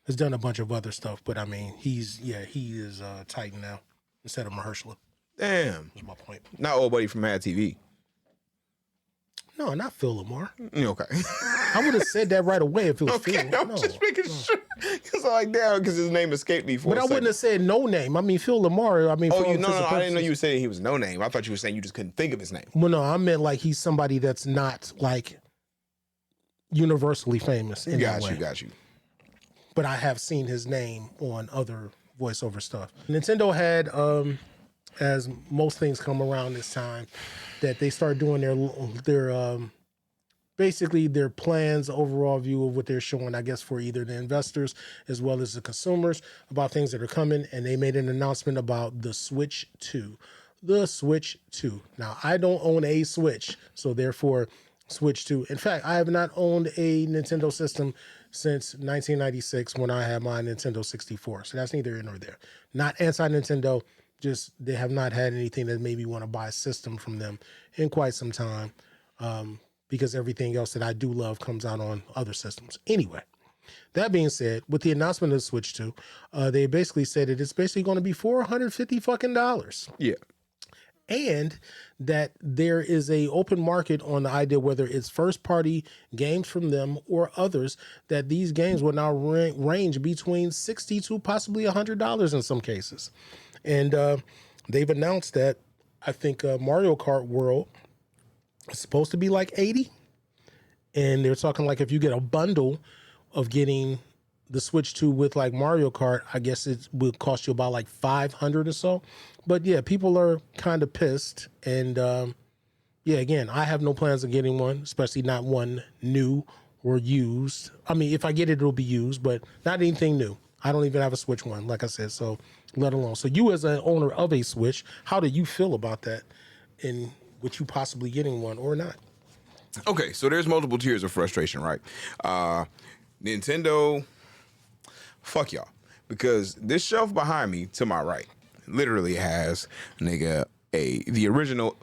has done a bunch of other stuff. But I mean, he is Titan now instead of Mahershala. Damn, That's my point. not old buddy from Mad TV. No, not Phil Lamar. Okay. I would have said that right away if it was Okay, Phil. I'm just making sure. Because I'm like, damn, because his name escaped me for But a I second. wouldn't have said no name. I mean, Phil Lamar. I mean, Oh, for all no, intents and I didn't know purposes. you were saying he was no name. I thought you were saying you just couldn't think of his name. Well, no, I meant like he's somebody that's not like universally famous in that way. Got you. But I have seen his name on other voiceover stuff. Nintendo had, as most things come around this time, that they start doing their basically their plans, overall view of what they're showing, I guess, for either the investors as well as the consumers about things that are coming. And they made an announcement about the Switch 2. The Switch 2. Now, I don't own a Switch, so therefore, Switch 2. In fact, I have not owned a Nintendo system since 1996 when I had my Nintendo 64. So that's neither here nor there. Not anti-Nintendo, just they have not had anything that made me want to buy a system from them in quite some time. Because everything else that I do love comes out on other systems. Anyway, that being said, with the announcement of the Switch 2, they basically said that it's basically going to be $450 fucking dollars. Yeah. And that there is a open market on the idea whether it's first party games from them or others, that these games will now range between $60 to possibly $100 in some cases. And they've announced that I think Mario Kart World, it's supposed to be like 80, and they're talking like if you get a bundle of getting the Switch 2 with like Mario Kart, I guess it will cost you about like 500 or so. But yeah, people are kind of pissed, and yeah, again, I have no plans of getting one, especially not one new or used. I mean, if I get it, it'll be used, but not anything new. I don't even have a Switch one, like I said, so let alone. So you as an owner of a Switch, how do you feel about that? And with you possibly getting one or not? Okay, so there's multiple tiers of frustration, right? Nintendo, fuck y'all. Because this shelf behind me, to my right, literally has, nigga, the original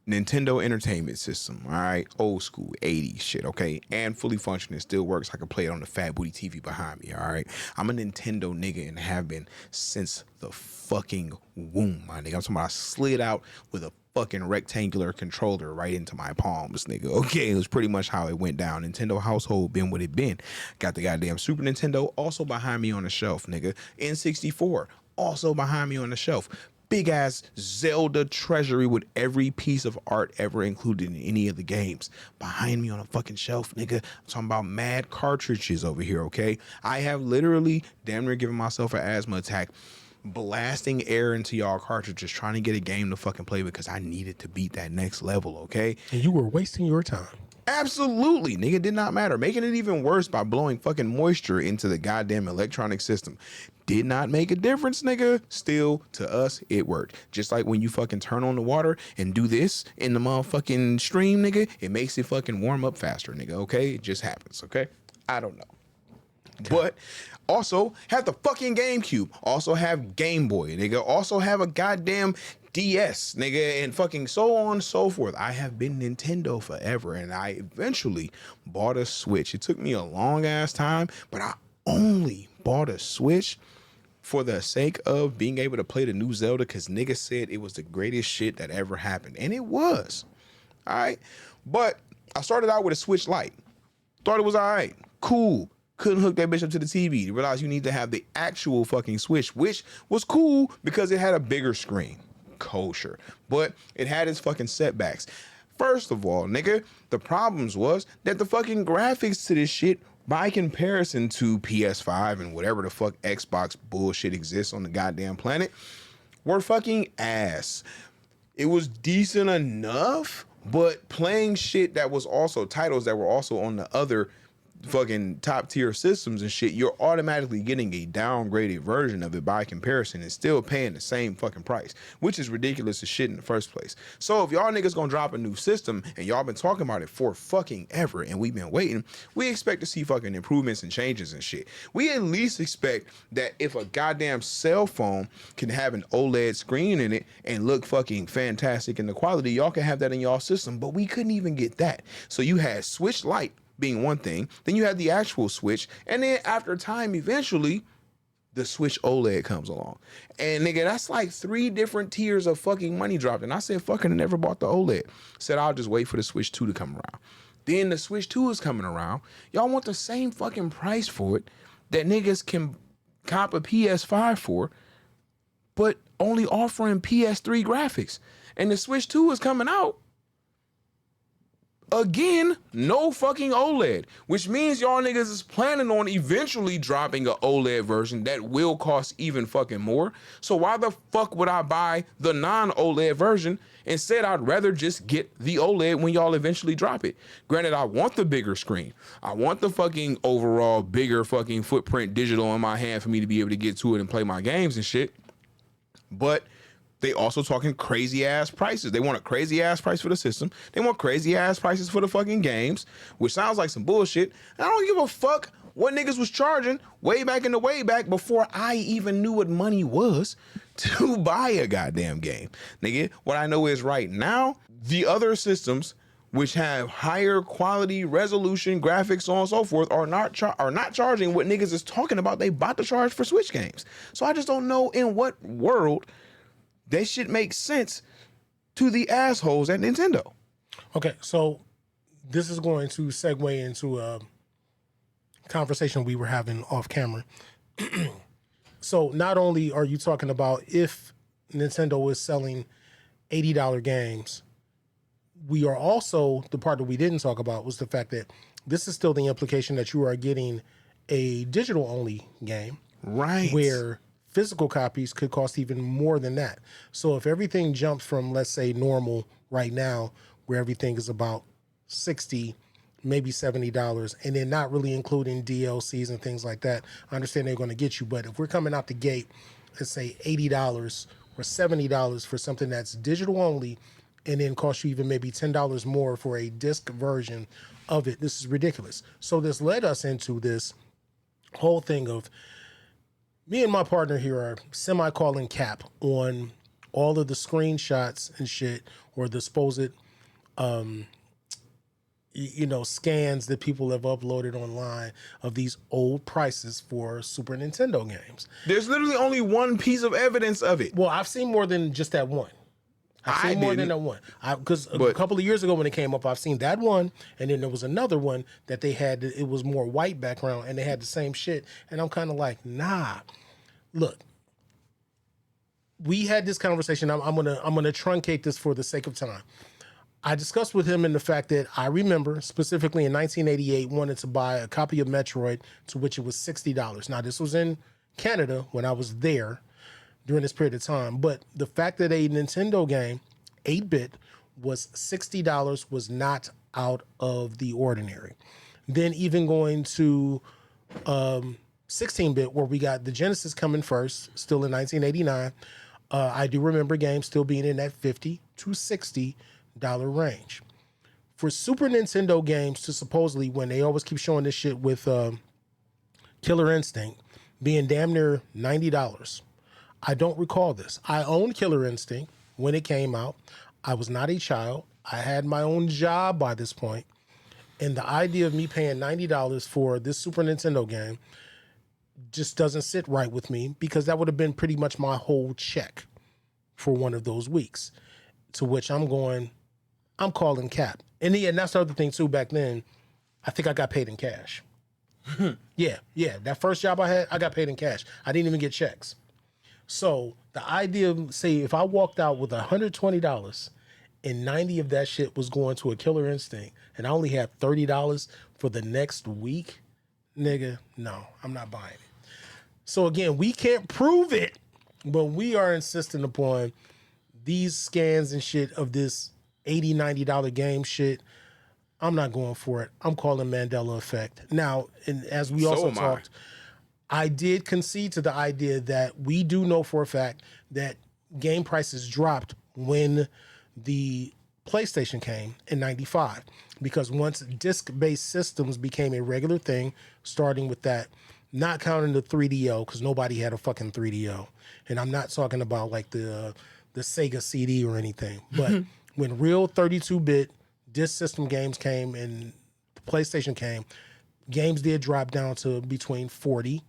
Nintendo Entertainment System, all right? Old school, 80s shit, okay? And fully functioning, still works. I can play it on the fat booty TV behind me, all right? I'm a Nintendo nigga and have been since the fucking womb, my nigga. I'm talking about I slid out with a fucking rectangular controller right into my palms, nigga. Okay, it was pretty much how it went down. Nintendo household been what it been. Got the goddamn Super Nintendo also behind me on the shelf, nigga. N64 also behind me on the shelf. Big ass Zelda treasury with every piece of art ever included in any of the games behind me on a fucking shelf, nigga. I'm talking about mad cartridges over here, okay? I have literally damn near given myself an asthma attack blasting air into y'all cartridges trying to get a game to fucking play because I needed to beat that next level, okay? And you were wasting your time. Absolutely, nigga, did not matter. Making it even worse by blowing fucking moisture into the goddamn electronic system did not make a difference, nigga. Still, to us, it worked. Just like when you fucking turn on the water and do this in the motherfucking stream, nigga, it makes it fucking warm up faster, nigga, okay? It just happens, okay? I don't know. But also have the fucking GameCube. Also have Game Boy, nigga. Also have a goddamn DS, nigga, and fucking so on and so forth. I have been Nintendo forever, and I eventually bought a Switch. It took me a long ass time, but I only bought a Switch for the sake of being able to play the new Zelda, because nigga said it was the greatest shit that ever happened. And it was. All right. But I started out with a Switch Lite. Thought it was all right. Cool. Couldn't hook that bitch up to the TV. Realized you need to have the actual fucking Switch, which was cool because it had a bigger screen. Kosher. But it had its fucking setbacks. First of all, nigga, the problems was that the fucking graphics to this shit, by comparison to PS5 and whatever the fuck Xbox bullshit exists on the goddamn planet, were fucking ass. It was decent enough, but playing shit that was also titles that were also on the other fucking top tier systems and shit, you're automatically getting a downgraded version of it by comparison and still paying the same fucking price, which is ridiculous as shit in the first place. So if y'all niggas gonna drop a new system and y'all been talking about it for fucking ever and we've been waiting, we expect to see fucking improvements and changes and shit. We at least expect that if a goddamn cell phone can have an OLED screen in it and look fucking fantastic in the quality, y'all can have that in y'all system, but we couldn't even get that. So you had Switch Lite being one thing, then you had the actual Switch, and then after time, eventually, the Switch OLED comes along. And nigga, that's like 3 different tiers of fucking money dropped. And I said, fucking never bought the OLED. Said I'll just wait for the Switch 2 to come around. Then the Switch 2 is coming around. Y'all want the same fucking price for it that niggas can cop a PS5 for, but only offering PS3 graphics. And the Switch 2 is coming out. Again, no fucking OLED, which means y'all niggas is planning on eventually dropping a OLED version that will cost even fucking more. So why the fuck would I buy the non-OLED version? Instead, I'd rather just get the OLED when y'all eventually drop it. Granted, I want the bigger screen. I want the fucking overall bigger fucking footprint digital in my hand for me to be able to get to it and play my games and shit. But they also talking crazy ass prices. They want a crazy ass price for the system. They want crazy ass prices for the fucking games, which sounds like some bullshit. I don't give a fuck what niggas was charging way back in the way back before I even knew what money was to buy a goddamn game. Nigga, what I know is right now, the other systems which have higher quality resolution, graphics, so on and so forth, are not charging what niggas is talking about they about to charge for Switch games. So I just don't know in what world that shit makes sense to the assholes at Nintendo. Okay, so this is going to segue into a conversation we were having off camera. So not only are you talking about if Nintendo is selling $80 games, we are also, the part that we didn't talk about was the fact that this is still the implication that you are getting a digital only game. Right. Where physical copies could cost even more than that. So if everything jumps from, let's say, normal right now, where everything is about $60, maybe $70, and then not really including DLCs and things like that, I understand they're going to get you. But if we're coming out the gate, let's say $80 or $70 for something that's digital only, and then cost you even maybe $10 more for a disc version of it, this is ridiculous. So this led us into this whole thing of, me and my partner here are semi-calling cap on all of the screenshots and shit, or the supposed, scans that people have uploaded online of these old prices for Super Nintendo games. There's literally only one piece of evidence of it. Well, I've seen more than just that one. I've seen more than that one. Because a couple of years ago when it came up, I've seen that one, and then there was another one that they had. It was more white background, and they had the same shit. And I'm kind of like, nah. Look, we had this conversation. I'm gonna truncate this for the sake of time. I discussed with him in the fact that I remember specifically in 1988 wanted to buy a copy of Metroid, to which it was $60. Now this was in Canada when I was there during this period of time. But the fact that a Nintendo game, 8-bit, was $60 was not out of the ordinary. Then even going to 16-bit, where we got the Genesis coming first, still in 1989. I do remember games still being in that $50 to $60 range. For Super Nintendo games to supposedly, when they always keep showing this shit with Killer Instinct being damn near $90. I don't recall this. I owned Killer Instinct when it came out. I was not a child. I had my own job by this point. And the idea of me paying $90 for this Super Nintendo game just doesn't sit right with me, because that would have been pretty much my whole check for one of those weeks. To which I'm calling cap. And that's the other thing too, back then, I think I got paid in cash. Yeah. That first job I had, I got paid in cash. I didn't even get checks. So the idea of, say, if I walked out with $120 and 90 of that shit was going to a Killer Instinct, and I only had $30 for the next week, nigga, no, I'm not buying it. So again, we can't prove it, but we are insisting upon these scans and shit of this $80, $90 game shit. I'm not going for it. I'm calling Mandela effect. Now, and as we also talked, I did concede to the idea that we do know for a fact that game prices dropped when the PlayStation came in 95, because once disc-based systems became a regular thing, starting with that, not counting the 3DO, because nobody had a fucking 3DO. And I'm not talking about like the Sega CD or anything. But when real 32-bit disc system games came and the PlayStation came, games did drop down to between $40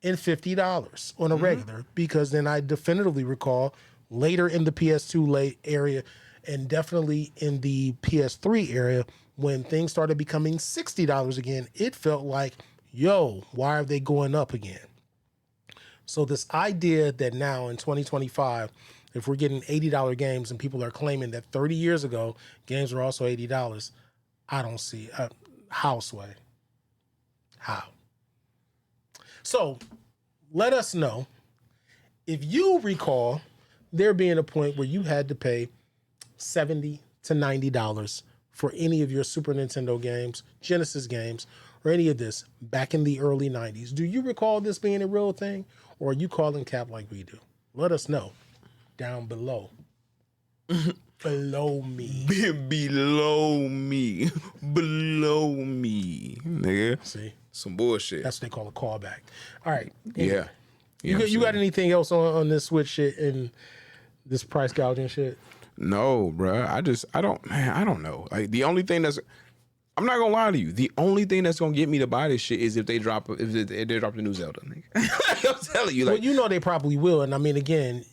and $50 on a regular, because then I definitively recall later in the PS2 late area, and definitely in the PS3 area, when things started becoming $60 again, it felt like, yo, why are they going up again? So this idea that now in 2025, if we're getting $80 games and people are claiming that 30 years ago, games were also $80, I don't see how, Sway. How? So let us know if you recall there being a point where you had to pay $70 to $90 for any of your Super Nintendo games, Genesis games, or any of this back in the early 90s. Do you recall this being a real thing, or are you calling cap like we do? Let us know down below. Below me. Below me. Below me. Nigga. See? Some bullshit. That's what they call a callback. All right. Yeah. You got anything else on this Switch shit and this price gouging shit? No, bro. I don't know. Like, the only thing I'm not gonna lie to you. The only thing that's gonna get me to buy this shit is if they drop the new Zelda, nigga. I'm telling you, like, well, you know they probably will. And I mean, again,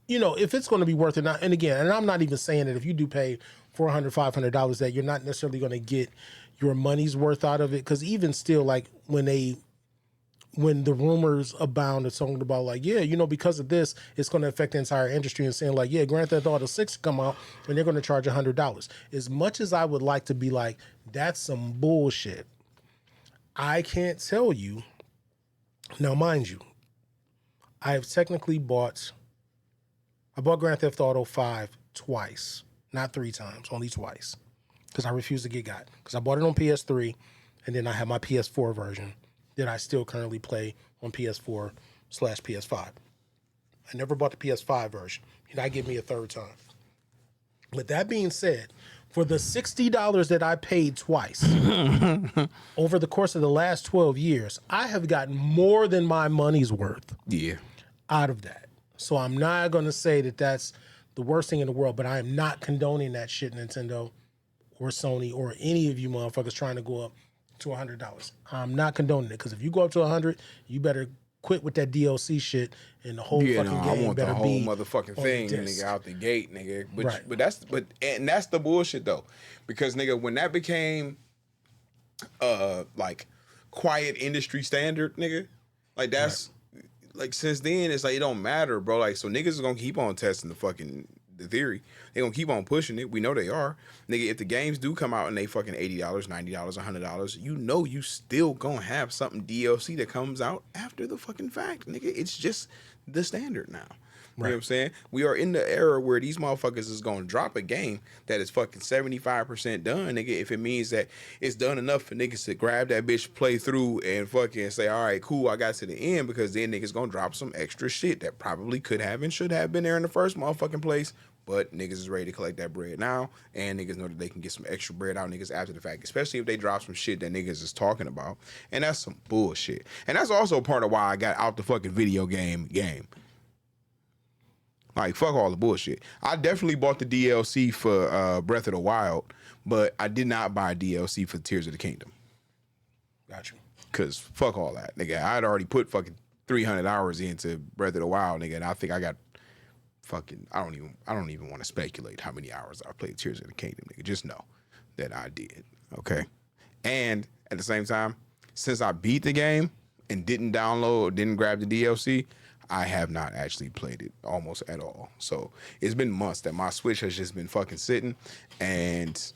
you know, if it's going to be worth it, and again, and I'm not even saying that if you do pay $400, $500, that you're not necessarily going to get your money's worth out of it. Because even still, like when the rumors abound of talking about like, yeah, you know, because of this, it's going to affect the entire industry, and saying like, yeah, Grand Theft Auto 6 come out and they're going to charge $100. As much as I would like to be like, that's some bullshit, I can't tell you. Now, mind you, I have technically bought Grand Theft Auto 5 twice, not 3 times, only twice, because I refused to get got. Because I bought it on PS3, and then I have my PS4 version that I still currently play on PS4/PS5. I never bought the PS5 version. And I give me a third time. With that being said, for the $60 that I paid twice over the course of the last 12 years, I have gotten more than my money's worth out of that. So I'm not going to say that that's the worst thing in the world, but I am not condoning that shit, Nintendo or Sony or any of you motherfuckers trying to go up to $100. I'm not condoning it, because if you go up to $100, you better quit with that DLC shit, and the whole fucking game I want better the whole be motherfucking thing, disc. nigga, out the gate, nigga. But Right. but that's the bullshit though, because nigga, when that became like quiet industry standard, nigga, like that's like, since then it's like it don't matter, bro. Like, so niggas is gonna keep on testing the theory. They gonna keep on pushing it. We know they are. Nigga, if the games do come out and they fucking $80, $90, $100, you know you still gonna have something DLC that comes out after the fucking fact, nigga. It's just the standard now. You know what I'm saying? We are in the era where these motherfuckers is gonna drop a game that is fucking 75% done, nigga. If it means that it's done enough for niggas to grab that bitch, play through, and fucking say, all right, cool, I got to the end, because then niggas gonna drop some extra shit that probably could have and should have been there in the first motherfucking place. But niggas is ready to collect that bread now, and niggas know that they can get some extra bread out niggas after the fact, especially if they drop some shit that niggas is talking about. And that's some bullshit. And that's also part of why I got out the fucking video game. Like, fuck all the bullshit. I definitely bought the DLC for Breath of the Wild, but I did not buy DLC for Tears of the Kingdom. Got you. Because fuck all that, nigga. I had already put fucking 300 hours into Breath of the Wild, nigga, and I think I got fucking, I don't even want to speculate how many hours I played Tears of the Kingdom, nigga. Just know that I did, okay? And at the same time, since I beat the game and didn't grab the DLC, I have not actually played it almost at all. So it's been months that my Switch has just been fucking sitting, and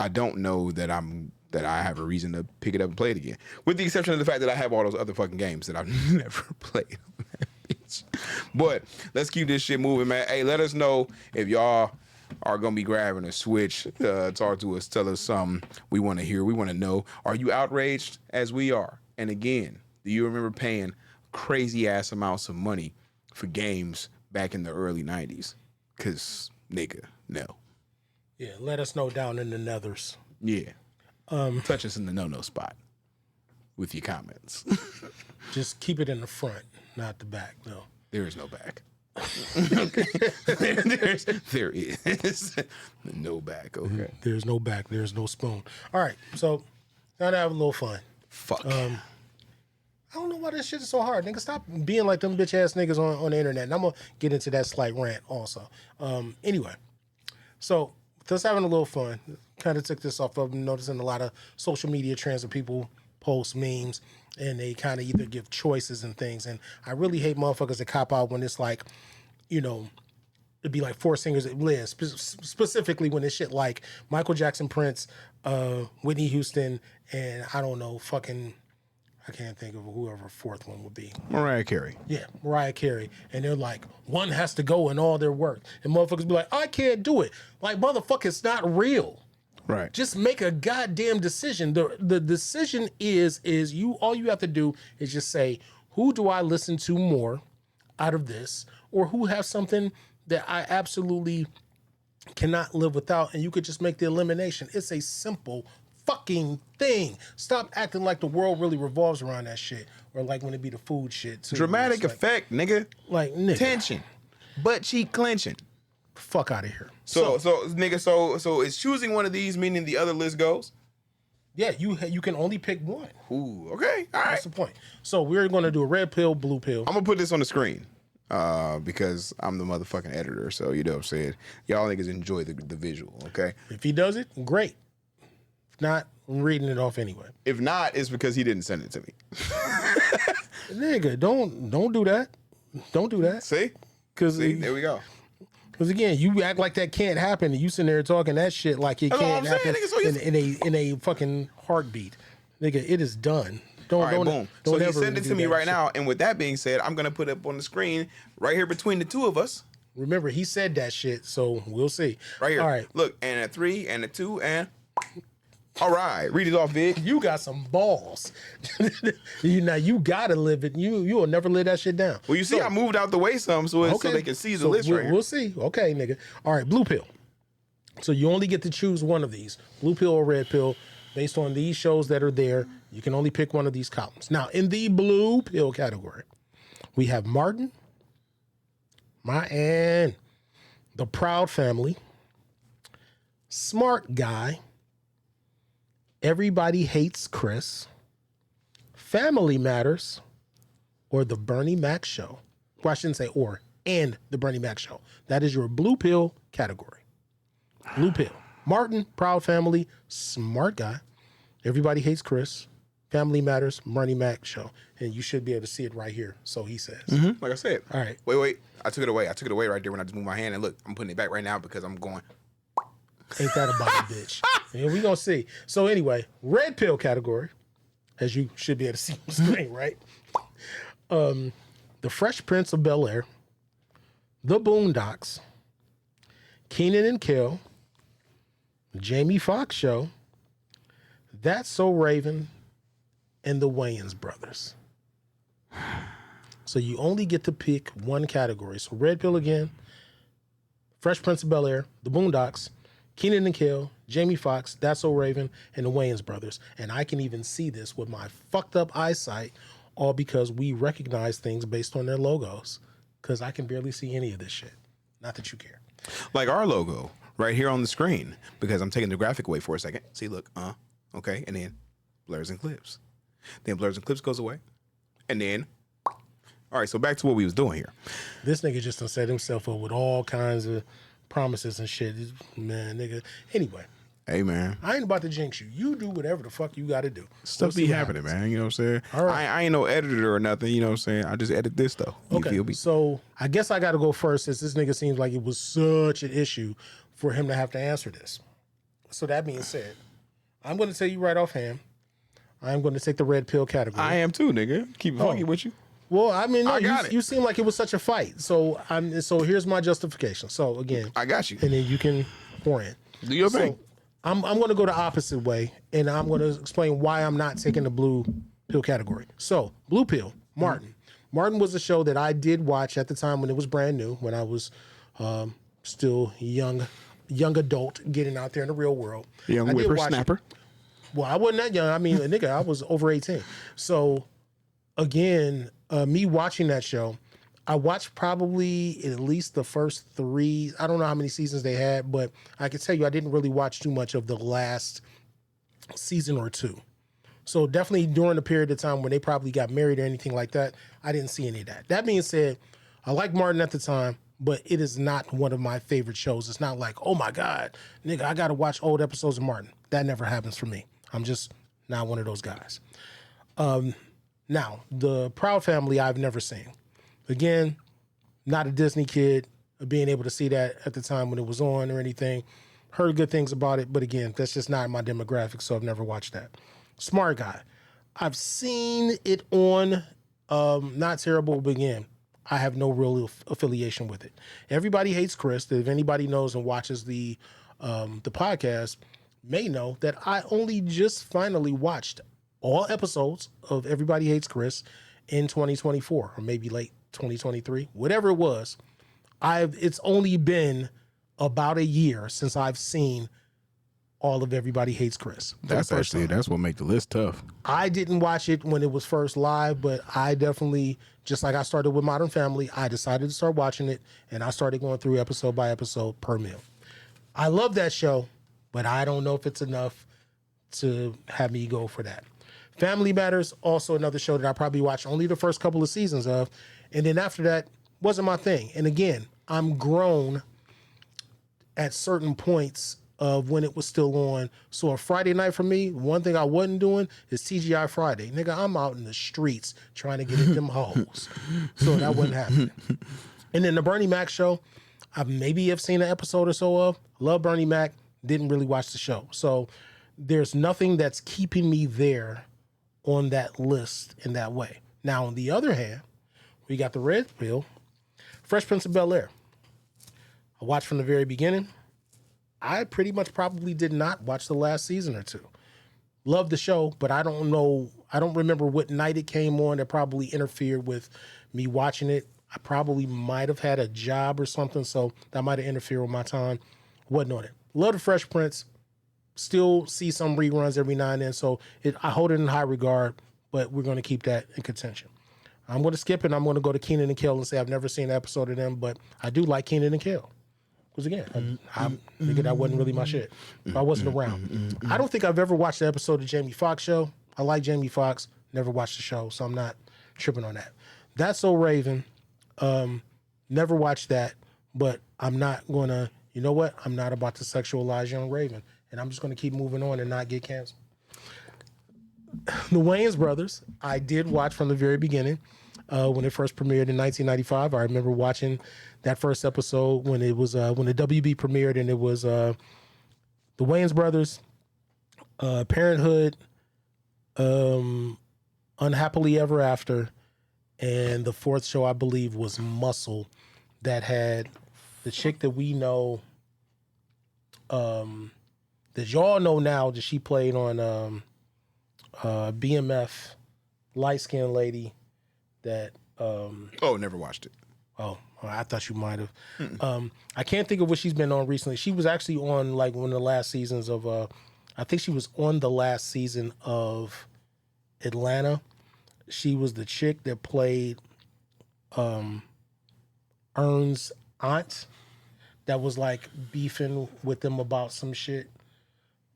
I don't know that I have a reason to pick it up and play it again. With the exception of the fact that I have all those other fucking games that I've never played. But let's keep this shit moving, man. Hey, let us know if y'all are gonna be grabbing a Switch. Talk to us, tell us something we want to hear. We want to know, are you outraged as we are? And again, do you remember paying crazy ass amounts of money for games back in the early 90s? Cause nigga, no. Yeah, let us know down in the nethers. Yeah. Touch us in the no spot with your comments. Just keep it in the front, not the back, no. There is no back. there is no back, okay. There's no back, there's no spoon. All right, so now to have a little fun. Fuck. I don't know why this shit is so hard. Nigga, stop being like them bitch ass niggas on the internet. And I'm gonna get into that slight rant also. Anyway, so just having a little fun. Kind of took this off of noticing a lot of social media trends where people post memes and they kind of either give choices and things. And I really hate motherfuckers that cop out when it's like, you know, it'd be like four singers that live, specifically when it's shit like Michael Jackson, Prince, Whitney Houston, and I don't know, fucking, I can't think of whoever fourth one would be. Mariah Carey. Yeah, Mariah Carey. And they're like, one has to go in all their work. And motherfuckers be like, I can't do it. Like, motherfucker, it's not real. Right. Just make a goddamn decision. The decision is you, all you have to do is just say, who do I listen to more out of this? Or who has something that I absolutely cannot live without? And you could just make the elimination. It's a simple fucking thing. Stop acting like the world really revolves around that shit. Or like when it be the food shit too. Dramatic effect, nigga. Like, nigga. Tension. Butt cheek clenching. Fuck out of here. So nigga, so is choosing one of these meaning the other list goes? Yeah, you can only pick one. Ooh, okay. All right. That's the point. So we're going to do a red pill, blue pill. I'm going to put this on the screen because I'm the motherfucking editor. So, you know what I'm saying? Y'all niggas enjoy the visual, okay? If he does it, great. If not, I'm reading it off anyway. If not, it's because he didn't send it to me. Nigga, don't do that. Don't do that. See? There we go. Because again, you act like that can't happen, and you sitting there talking that shit like it can't happen in a fucking heartbeat. Nigga, it is done. All right, boom. So he sent it to me right now, and with that being said, I'm gonna put it up on the screen right here between the two of us. Remember, he said that shit, so we'll see. Right here. All right. Look, and a 3 and a 2 and. All right, read it off, Vic. You got some balls. You gotta live it. You will never live that shit down. Well, you see, I moved out the way some so they can see the list right here. We'll see. Okay, nigga. All right, blue pill. So you only get to choose one of these, blue pill or red pill, based on these shows that are there. You can only pick one of these columns. Now, in the blue pill category, we have Martin, The Proud Family, Smart Guy, Everybody Hates Chris, Family Matters, or The Bernie Mac Show. Well, I shouldn't say or, and The Bernie Mac Show. That is your blue pill category. Blue pill. Martin, Proud Family, Smart Guy, Everybody Hates Chris, Family Matters, Bernie Mac Show. And you should be able to see it right here. So he says. Mm-hmm. Like I said. All right. Wait. I took it away. Right there when I just moved my hand. And look, I'm putting it back right now because I'm going. Ain't that about it, bitch? And we gonna see. So anyway, red pill category, as you should be able to see on the screen, right? The Fresh Prince of Bel-Air, The Boondocks, Keenan and Kel, Jamie Foxx Show, That's So Raven, and the Wayans Brothers. So you only get to pick one category. So Red Pill again, Fresh Prince of Bel-Air, The Boondocks, Keenan and Kel, Jamie Foxx, That's So Raven, and the Wayans Brothers. And I can even see this with my fucked up eyesight, all because we recognize things based on their logos. Because I can barely see any of this shit. Not that you care. Like our logo right here on the screen, because I'm taking the graphic away for a second. See, look, okay, and then Blerds and Clips. Then Blerds and Clips goes away, and then, all right, so back to what we was doing here. This nigga just done set himself up with all kinds of promises and shit. Man, nigga. Anyway, Hey, man, I ain't about to jinx you. You do whatever the fuck you got to do. stuff be happening, man. You know what I'm saying? All right. I ain't no editor or nothing. You know what I'm saying? I just edit this though. You Okay, feel me? so I guess I got to go first since this nigga seems like it was such an issue for him to have to answer this. So that being said, I'm going to tell you right offhand, I'm going to take the red pill category. I am too, nigga. Keep fucking with you. Well, I mean, no, I got it. you seem like it was such a fight. So here's my justification. So again, I got you. and then you can pour in. Do your thing. So I'm going to go the opposite way, and I'm going to explain why I'm not taking the blue pill category. So blue pill, Martin. Martin was a show that I did watch at the time when it was brand new, when I was still young adult getting out there in the real world. Young I did watch it. whippersnapper. Well, I wasn't that young. I mean, nigga, I was over 18. So, again, me watching that show, I watched probably at least the first 3. I don't know how many seasons they had, but I can tell you I didn't really watch too much of the last season or 2. So definitely during the period of time when they probably got married or anything like that, I didn't see any of that. That being said, I liked Martin at the time, but it is not one of my favorite shows. It's not like, oh my God, nigga, I got to watch old episodes of Martin. That never happens for me. I'm just not one of those guys. Now, the Proud Family I've never seen. Again, not a Disney kid, being able to see that at the time when it was on or anything. Heard good things about it, but again, that's just not my demographic, so I've never watched that. Smart Guy. I've seen it on, not terrible, but again, I have no real affiliation with it. Everybody Hates Chris. If anybody knows and watches the podcast, may know that I only just finally watched all episodes of Everybody Hates Chris in 2024 or maybe late 2023, whatever it was. It's only been about a year since I've seen all of Everybody Hates Chris. That's what make the list tough. I didn't watch it when it was first live, but I definitely, just like I started with Modern Family, I decided to start watching it, and I started going through episode by episode per meal. I love that show, but I don't know if it's enough to have me go for that. Family Matters, also another show that I probably watched only the first couple of seasons of, and then after that, wasn't my thing. And again, I'm grown at certain points of when it was still on. So a Friday night for me, one thing I wasn't doing is TGI Friday. Nigga, I'm out in the streets trying to get at them hoes. So that wasn't happening. And then the Bernie Mac show, I maybe have seen an episode or so of. Love Bernie Mac, didn't really watch the show. So there's nothing that's keeping me there on that list in that way. Now, on the other hand, we got the red pill, Fresh Prince of Bel-Air. I watched from the very beginning. I pretty much probably did not watch the last season or 2. Loved the show, but I don't remember what night it came on that probably interfered with me watching it. I probably might have had a job or something, so that might have interfered with my time. Wasn't on it. Love the Fresh Prince. Still see some reruns every now and then, so I hold it in high regard, but we're going to keep that in contention. I'm going to skip it. I'm going to go to Keenan and Kel and say I've never seen an episode of them, but I do like Keenan and Kel. Because again, I figured that wasn't really my shit. I wasn't around. I don't think I've ever watched an episode of Jamie Foxx show. I like Jamie Foxx. Never watched the show, so I'm not tripping on that. That's So Raven. Never watched that, but I'm not going to, you know what? I'm not about to sexualize young Raven. And I'm just going to keep moving on and not get canceled. The Wayans Brothers, I did watch from the very beginning when it first premiered in 1995. I remember watching that first episode when it was when the WB premiered, and it was the Wayans Brothers, Parenthood, Unhappily Ever After, and the fourth show I believe was Muscle. that had the chick that we know, that y'all know now that she played on BMF, light skinned lady that Oh, never watched it. oh, I thought you might have. I can't think of what she's been on recently. She was actually on like one of the last seasons of I think she was on the last season of Atlanta. She was the chick that played Ern's aunt that was like beefing with them about some shit.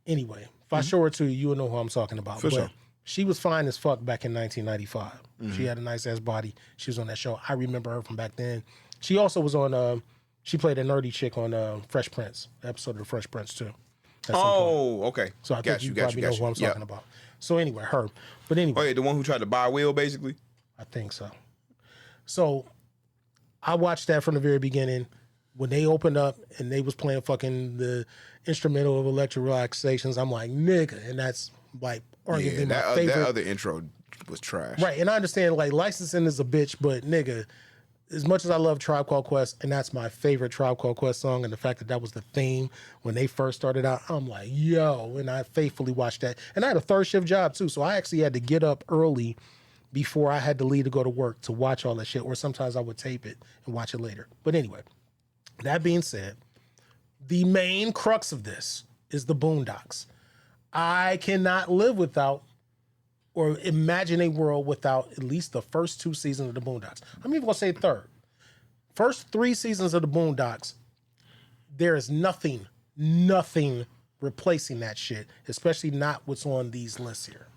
Anyway, if I show her to you, you'll know who I'm talking about. For sure. She was fine as fuck back in 1995. She had a nice ass body. She was on that show. I remember her from back then. She also was on. She played a nerdy chick on Fresh Prince, episode of the Fresh Prince too. Oh, okay. So I think you probably know who I'm talking about. So anyway, her. But anyway, Oh, yeah, the one who tried to buy Will, basically. I think so. So I watched that from the very beginning. When they opened up and they was playing fucking the instrumental of Electric Relaxations, I'm like, nigga. And that's like arguably my favorite. That other intro was trash. Right. And I understand like licensing is a bitch, but nigga, as much as I love Tribe Called Quest, and that's my favorite Tribe Called Quest song, and the fact that that was the theme when they first started out, I'm like, yo, and I faithfully watched that. And I had a third shift job too, so I actually had to get up early before I had to leave to go to work to watch all that shit, or sometimes I would tape it and watch it later. But anyway, that being said, the main crux of this is the Boondocks. I cannot live without or imagine a world without at least the first 2 seasons of the Boondocks. I'm even gonna say third. First 3 seasons of the Boondocks, there is nothing replacing that shit, especially not what's on these lists here.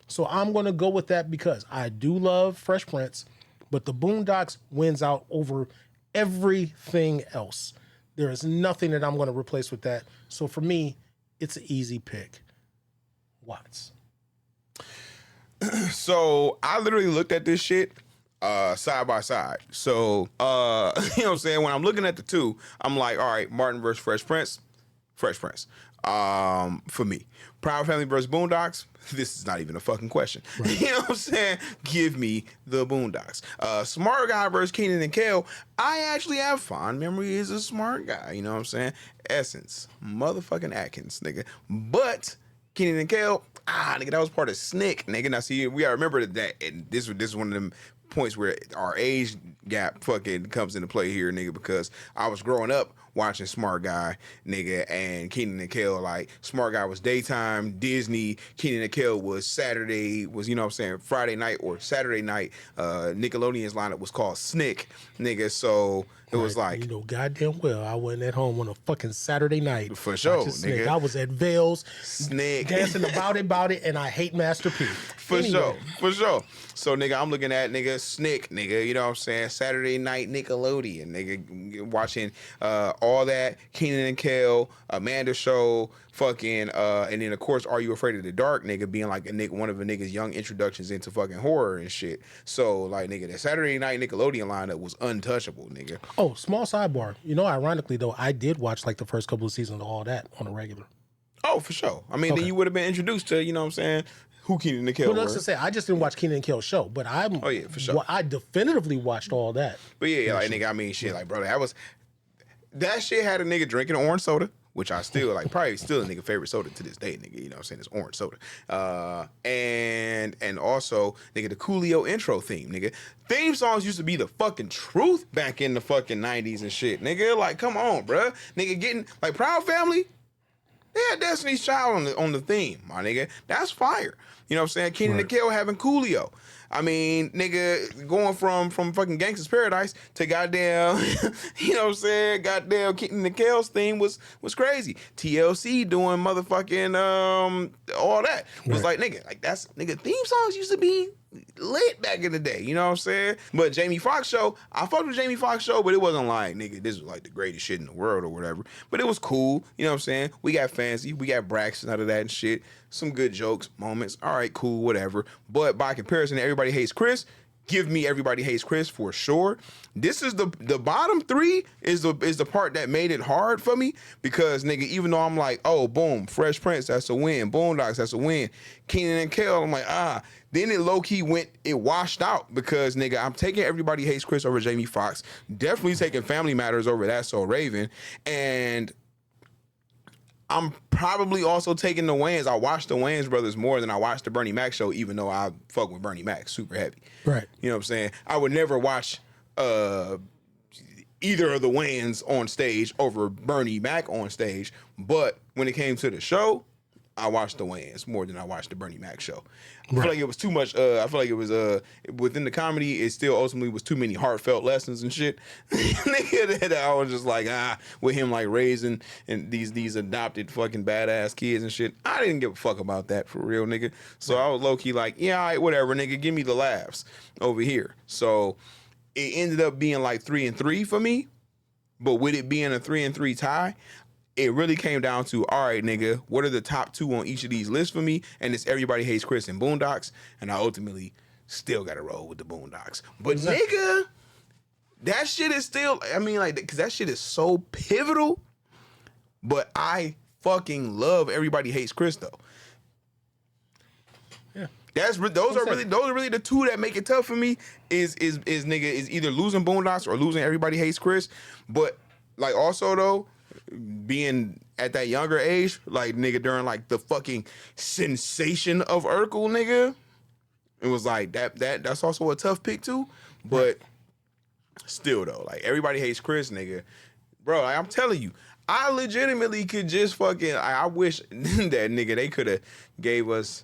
So I'm gonna go with that because I do love Fresh Prince, but the Boondocks wins out over everything else. There is nothing that I'm gonna replace with that. So for me, it's an easy pick. Watts. So I literally looked at this shit side by side. So you know what I'm saying? When I'm looking at the two, I'm like, all right, Martin versus Fresh Prince. For me. Proud Family versus Boondocks, this is not even a fucking question. Right. You know what I'm saying? Give me the Boondocks. Smart Guy versus Keenan and Kel, I actually have fond memories of Smart Guy. You know what I'm saying? Essence. Motherfucking Atkins, nigga. But Keenan and Kel, nigga, that was part of Snick, nigga. Now, see, we gotta remember that, and this is one of them points where our age gap fucking comes into play here, nigga, because I was growing up watching Smart Guy, nigga, and Keenan and Kel, like, Smart Guy was daytime, Disney, Keenan and Kel was Saturday, was, you know what I'm saying, Friday night or Saturday night. Nickelodeon's lineup was called Snick, nigga, so it was like, you know, goddamn well, I wasn't at home on a fucking Saturday night. For sure, nigga. I was at Vale's, Snick, dancing about it, and I hate Master P. For sure. So, nigga, I'm looking at, nigga, Snick, nigga, you know what I'm saying, Saturday night Nickelodeon, nigga, watching all that, Keenan and Kel, Amanda Show, fucking, and then, of course, Are You Afraid of the Dark, nigga, being like one of a nigga's young introductions into fucking horror and shit. So, like, nigga, the Saturday night Nickelodeon lineup was untouchable, nigga. Oh, small sidebar. You know, ironically, though, I did watch, like, the first couple of seasons of all that on a regular. Oh, for sure. I mean, then you would have been introduced to, you know what I'm saying, who Keenan and Kel were. But to say, I just didn't watch Keenan and Kel's show, but Oh, yeah, for sure. I definitively watched all that. But yeah, like, nigga, I mean, shit, like, bro, that shit had a nigga drinking orange soda, which I still, like, probably still a nigga favorite soda to this day, nigga, you know what I'm saying, it's orange soda. And also, nigga, the Coolio intro theme, nigga. Theme songs used to be the fucking truth back in the fucking 90s and shit, nigga. Like, come on, bruh. Nigga, getting, like, Proud Family, they had Destiny's Child on the theme, my nigga. That's fire. You know what I'm saying? Keenan and Kel having Coolio. I mean, nigga, going from fucking Gangsta's Paradise to goddamn, you know what I'm saying? Goddamn Keenan and Kel's theme was crazy. TLC doing motherfucking all that was like, nigga, like that's, nigga, theme songs used to be lit back in the day, you know what I'm saying? But Jamie Foxx show, I fucked with Jamie Foxx show, but it wasn't like, nigga, this was like the greatest shit in the world or whatever. But it was cool, you know what I'm saying? We got fancy, we got Braxton out of that and shit. Some good jokes, moments. All right, cool, whatever. But by comparison to Everybody Hates Chris, give me Everybody Hates Chris for sure. This is the bottom three is the part that made it hard for me because nigga, even though I'm like, oh boom, Fresh Prince, that's a win. Boondocks, that's a win. Keenan and Kel, I'm like, Then it low key it washed out because nigga, I'm taking Everybody Hates Chris over Jamie Foxx. Definitely taking Family Matters over That's So Raven. And I'm probably also taking the Wayans. I watched the Wayans brothers more than I watched the Bernie Mac show, even though I fuck with Bernie Mac super heavy. Right. You know what I'm saying? I would never watch either of the Wayans on stage over Bernie Mac on stage. But when it came to the show, I watched the Wayans more than I watched the Bernie Mac show. I feel like it was too much. I feel like it was within the comedy. It still ultimately was too many heartfelt lessons and shit. That I was just like with him like raising and these adopted fucking badass kids and shit. I didn't give a fuck about that for real, nigga. So I was low key like, yeah, all right, whatever, nigga. Give me the laughs over here. So it ended up being like 3-3 for me. But with it being a 3-3 tie, it really came down to, all right, nigga, what are the top two on each of these lists for me? And it's Everybody Hates Chris and Boondocks. And I ultimately still got to roll with the Boondocks. But nigga, that shit is still, I mean, like, because that shit is so pivotal. But I fucking love Everybody Hates Chris, though. Yeah. Those are really the two that make it tough for me. Is either losing Boondocks or losing Everybody Hates Chris. But like also though, being at that younger age, like nigga during like the fucking sensation of Urkel, nigga, it was like that's also a tough pick too. But still though, like Everybody Hates Chris, nigga, bro, like, I'm telling you, I legitimately could just fucking. I wish that nigga they could have gave us.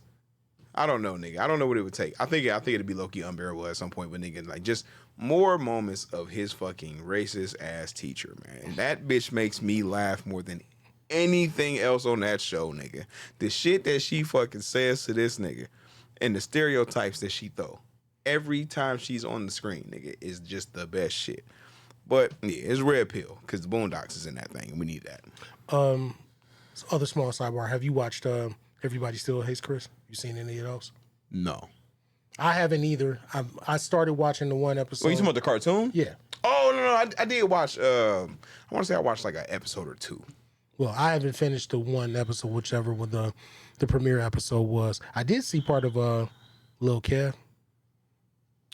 I don't know, nigga. I don't know what it would take. I think it'd be low-key unbearable at some point, but nigga, like just more moments of his fucking racist ass teacher, man. That bitch makes me laugh more than anything else on that show, nigga. The shit that she fucking says to this nigga and the stereotypes that she throw every time she's on the screen, nigga, is just the best shit. But yeah, it's red pill because the Boondocks is in that thing and we need that. Other small sidebar. Have you watched Everybody Still Hates Chris? You seen any of those? No. I haven't either. I started watching the one episode. Oh, you talking about the cartoon? Yeah. Oh, no. I did watch, I want to say I watched like an episode or two. Well, I haven't finished the one episode, whichever with the premiere episode was. I did see part of Lil Kev.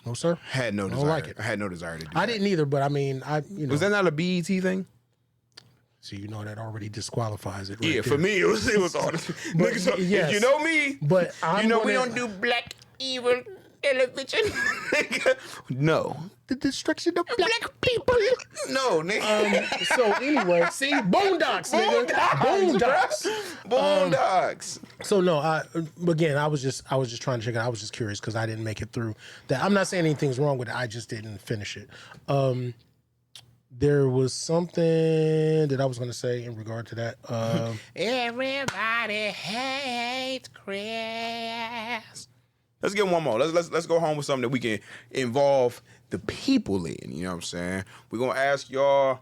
No, sir. Had no desire. I don't like it. I had no desire to do I that. didn't either, but I mean, Was that not a BET thing? So you know that already disqualifies it. Right Yeah, there. for me it was all. Niggas, so, yes. if you know me, But you know we don't do black evil television. No, the destruction of black people. no, nigga. So anyway, see, Boondocks, nigga, Boondocks. So no, I was just trying to check it out. I was just curious because I didn't make it through. That I'm not saying anything's wrong with it. I just didn't finish it. There was something that I was going to say in regard to that. Everybody hates Chris. Let's get one more. Let's go home with something that we can involve the people in. You know what I'm saying? We're gonna ask y'all.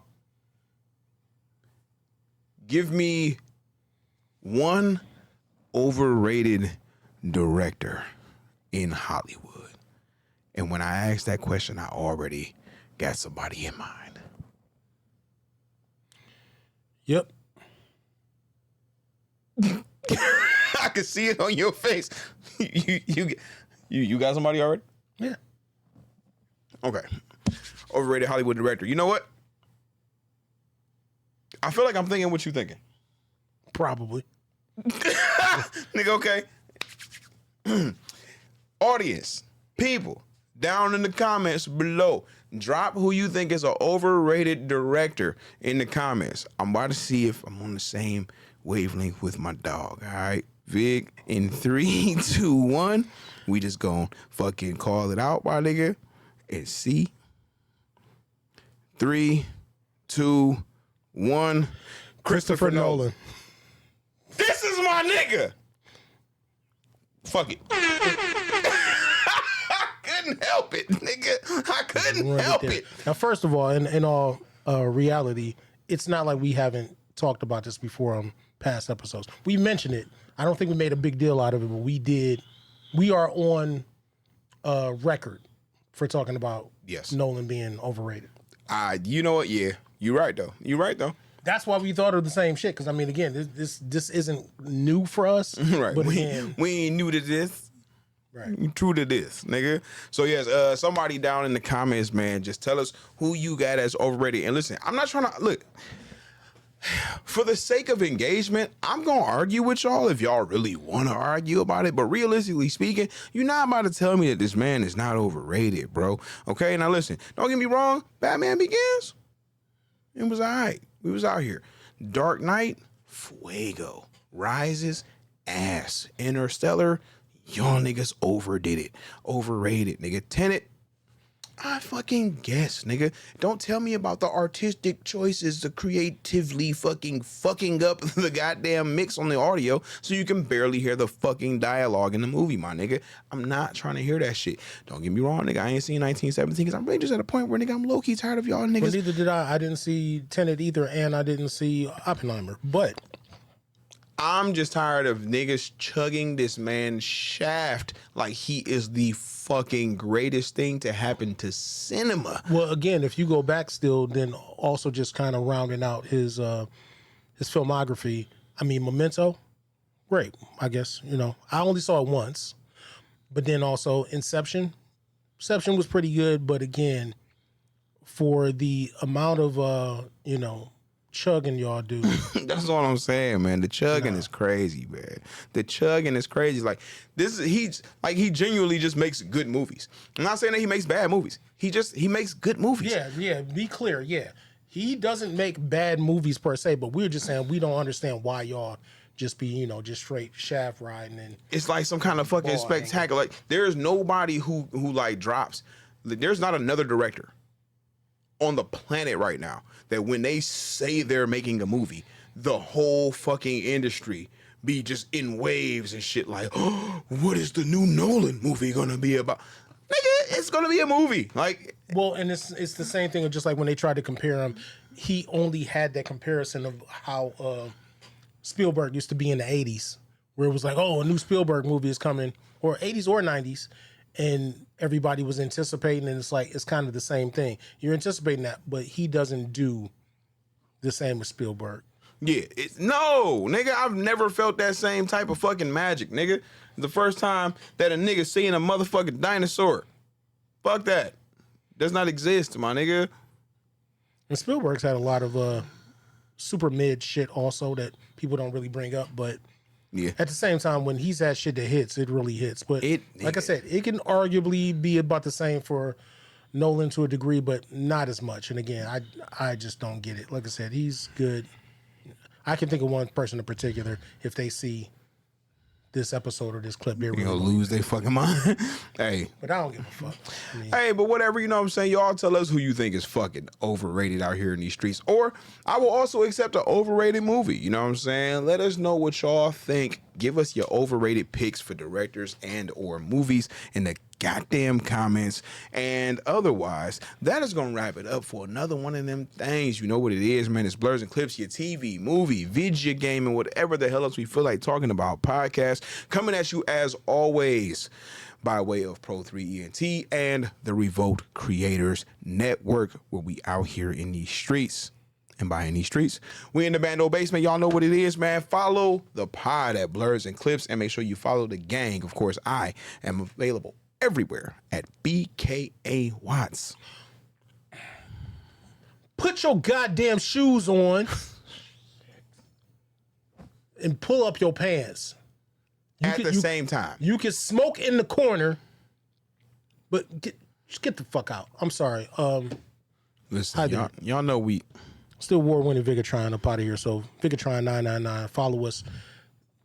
Give me one overrated director in Hollywood. And when I ask that question, I already got somebody in mind. Yep. I can see it on your face. You got somebody already? Yeah. Okay. Overrated Hollywood director. You know what? I feel like I'm thinking what you thinking. Probably. Nigga, okay. Audience, people, down in the comments below. Drop who you think is an overrated director in the comments. I'm about to see if I'm on the same wavelength with my dog, all right? Vig, in 3, 2, 1, we just gonna fucking call it out, my nigga. And see. 3, 2, 1. Christopher Nolan. This is my nigga. Fuck it. Couldn't help it, nigga. I couldn't help it. Now, first of all, in all reality, it's not like we haven't talked about this before on past episodes. We mentioned it. I don't think we made a big deal out of it, but we did. We are on record for talking about Yes. Nolan being overrated. You know what? Yeah, you're right though. That's why we thought of the same shit. Because I mean, again, this isn't new for us. Right. But we again, ain't new to this. right. We true to this, nigga. So yes, somebody down in the comments, man, just tell us who you got as overrated. And listen, I'm not trying to look. For the sake of engagement, I'm gonna argue with y'all if y'all really want to argue about it. But realistically speaking, you're not about to tell me that this man is not overrated, bro. Okay, now listen, don't get me wrong. Batman Begins, it was all right. We was out here. Dark Knight, fuego. Rises, ass. Interstellar, y'all niggas overdid it. Overrated, nigga. Tenet, I fucking guess, nigga. Don't tell me about the artistic choices, the creatively fucking up the goddamn mix on the audio so you can barely hear the fucking dialogue in the movie, my nigga. I'm not trying to hear that shit. Don't get me wrong, nigga. I ain't seen 1917 because I'm really just at a point where, nigga, I'm low-key tired of y'all niggas. But neither did I. I didn't see Tenet either, and I didn't see Oppenheimer. But I'm just tired of niggas chugging this man's shaft like he is the fucking greatest thing to happen to cinema. well, again, if you go back still, then also just kind of rounding out his filmography. I mean, Memento, great. I guess I only saw it once, but then also Inception. Inception was pretty good, but again, for the amount of chugging y'all do. That's all I'm saying, man. The chugging is crazy, man. The chugging is crazy. Like he genuinely just makes good movies. I'm not saying that he makes bad movies. He makes good movies. Yeah. Be clear. Yeah, he doesn't make bad movies per se, but we're just saying we don't understand why y'all just be just straight shaft riding and it's like some kind of fucking spectacular. Like there's nobody who like drops. There's not another director on the planet right now that when they say they're making a movie, the whole fucking industry be just in waves and shit like, oh, what is the new Nolan movie gonna be about? Nigga, it's gonna be a movie. Like, well, and it's the same thing. Just like when they tried to compare him, he only had that comparison of how Spielberg used to be in the 80s, where it was like, oh, a new Spielberg movie is coming, or 80s or 90s. And everybody was anticipating, and it's kind of the same thing. You're anticipating that, but he doesn't do the same as Spielberg. yeah, no, nigga, I've never felt that same type of fucking magic, nigga. The first time that a nigga seeing a motherfucking dinosaur. Fuck that. Does not exist, my nigga. And Spielberg's had a lot of super mid shit also that people don't really bring up, but yeah, at the same time, when he's had shit that hits, it really hits. But like I said, it can arguably be about the same for Nolan to a degree, but not as much. And again, I just don't get it. Like I said, he's good. I can think of one person in particular, if they see this episode or this clip, they're you really gonna lose their fucking mind. Hey. But I don't give a fuck. I mean, Hey, but whatever, you know what I'm saying? Y'all tell us who you think is fucking overrated out here in these streets. Or I will also accept an overrated movie. You know what I'm saying? Let us know what y'all think. Give us your overrated picks for directors and or movies in the goddamn comments. And otherwise, that is going to wrap it up for another one of them things. You know what it is, man. It's Blerds and Clips, your TV, movie, video game, and whatever the hell else we feel like talking about podcast. Coming at you as always by way of Pro3ENT and the Revolt Creators Network, where we out here in these streets. And by in these streets, we in the Bando basement. Y'all know what it is, man. Follow the pod at Blerds and Clips and make sure you follow the gang. Of course, I am available everywhere at BKA Watts. put your goddamn shoes on and pull up your pants. At the same time. You can smoke in the corner, but just get the fuck out. I'm sorry. Listen, y'all know we... Still award-winning Vigatron up out of here. So Vigatron 999, follow us.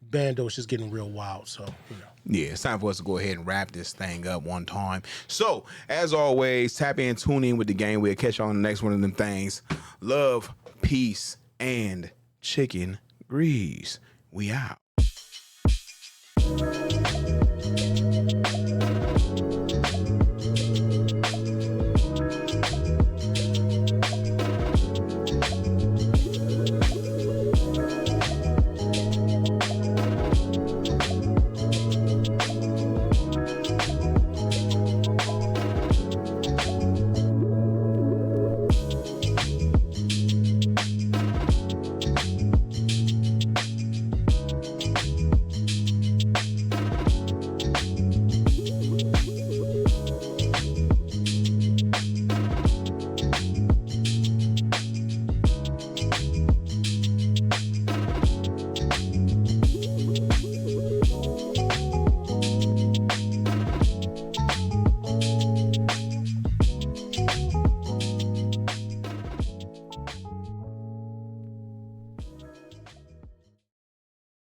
Bando's just getting real wild. So, you know. Yeah, it's time for us to go ahead and wrap this thing up one time. So, as always, tap in, tune in with the game. We'll catch you on the next one of them things. Love, peace, and chicken grease. We out.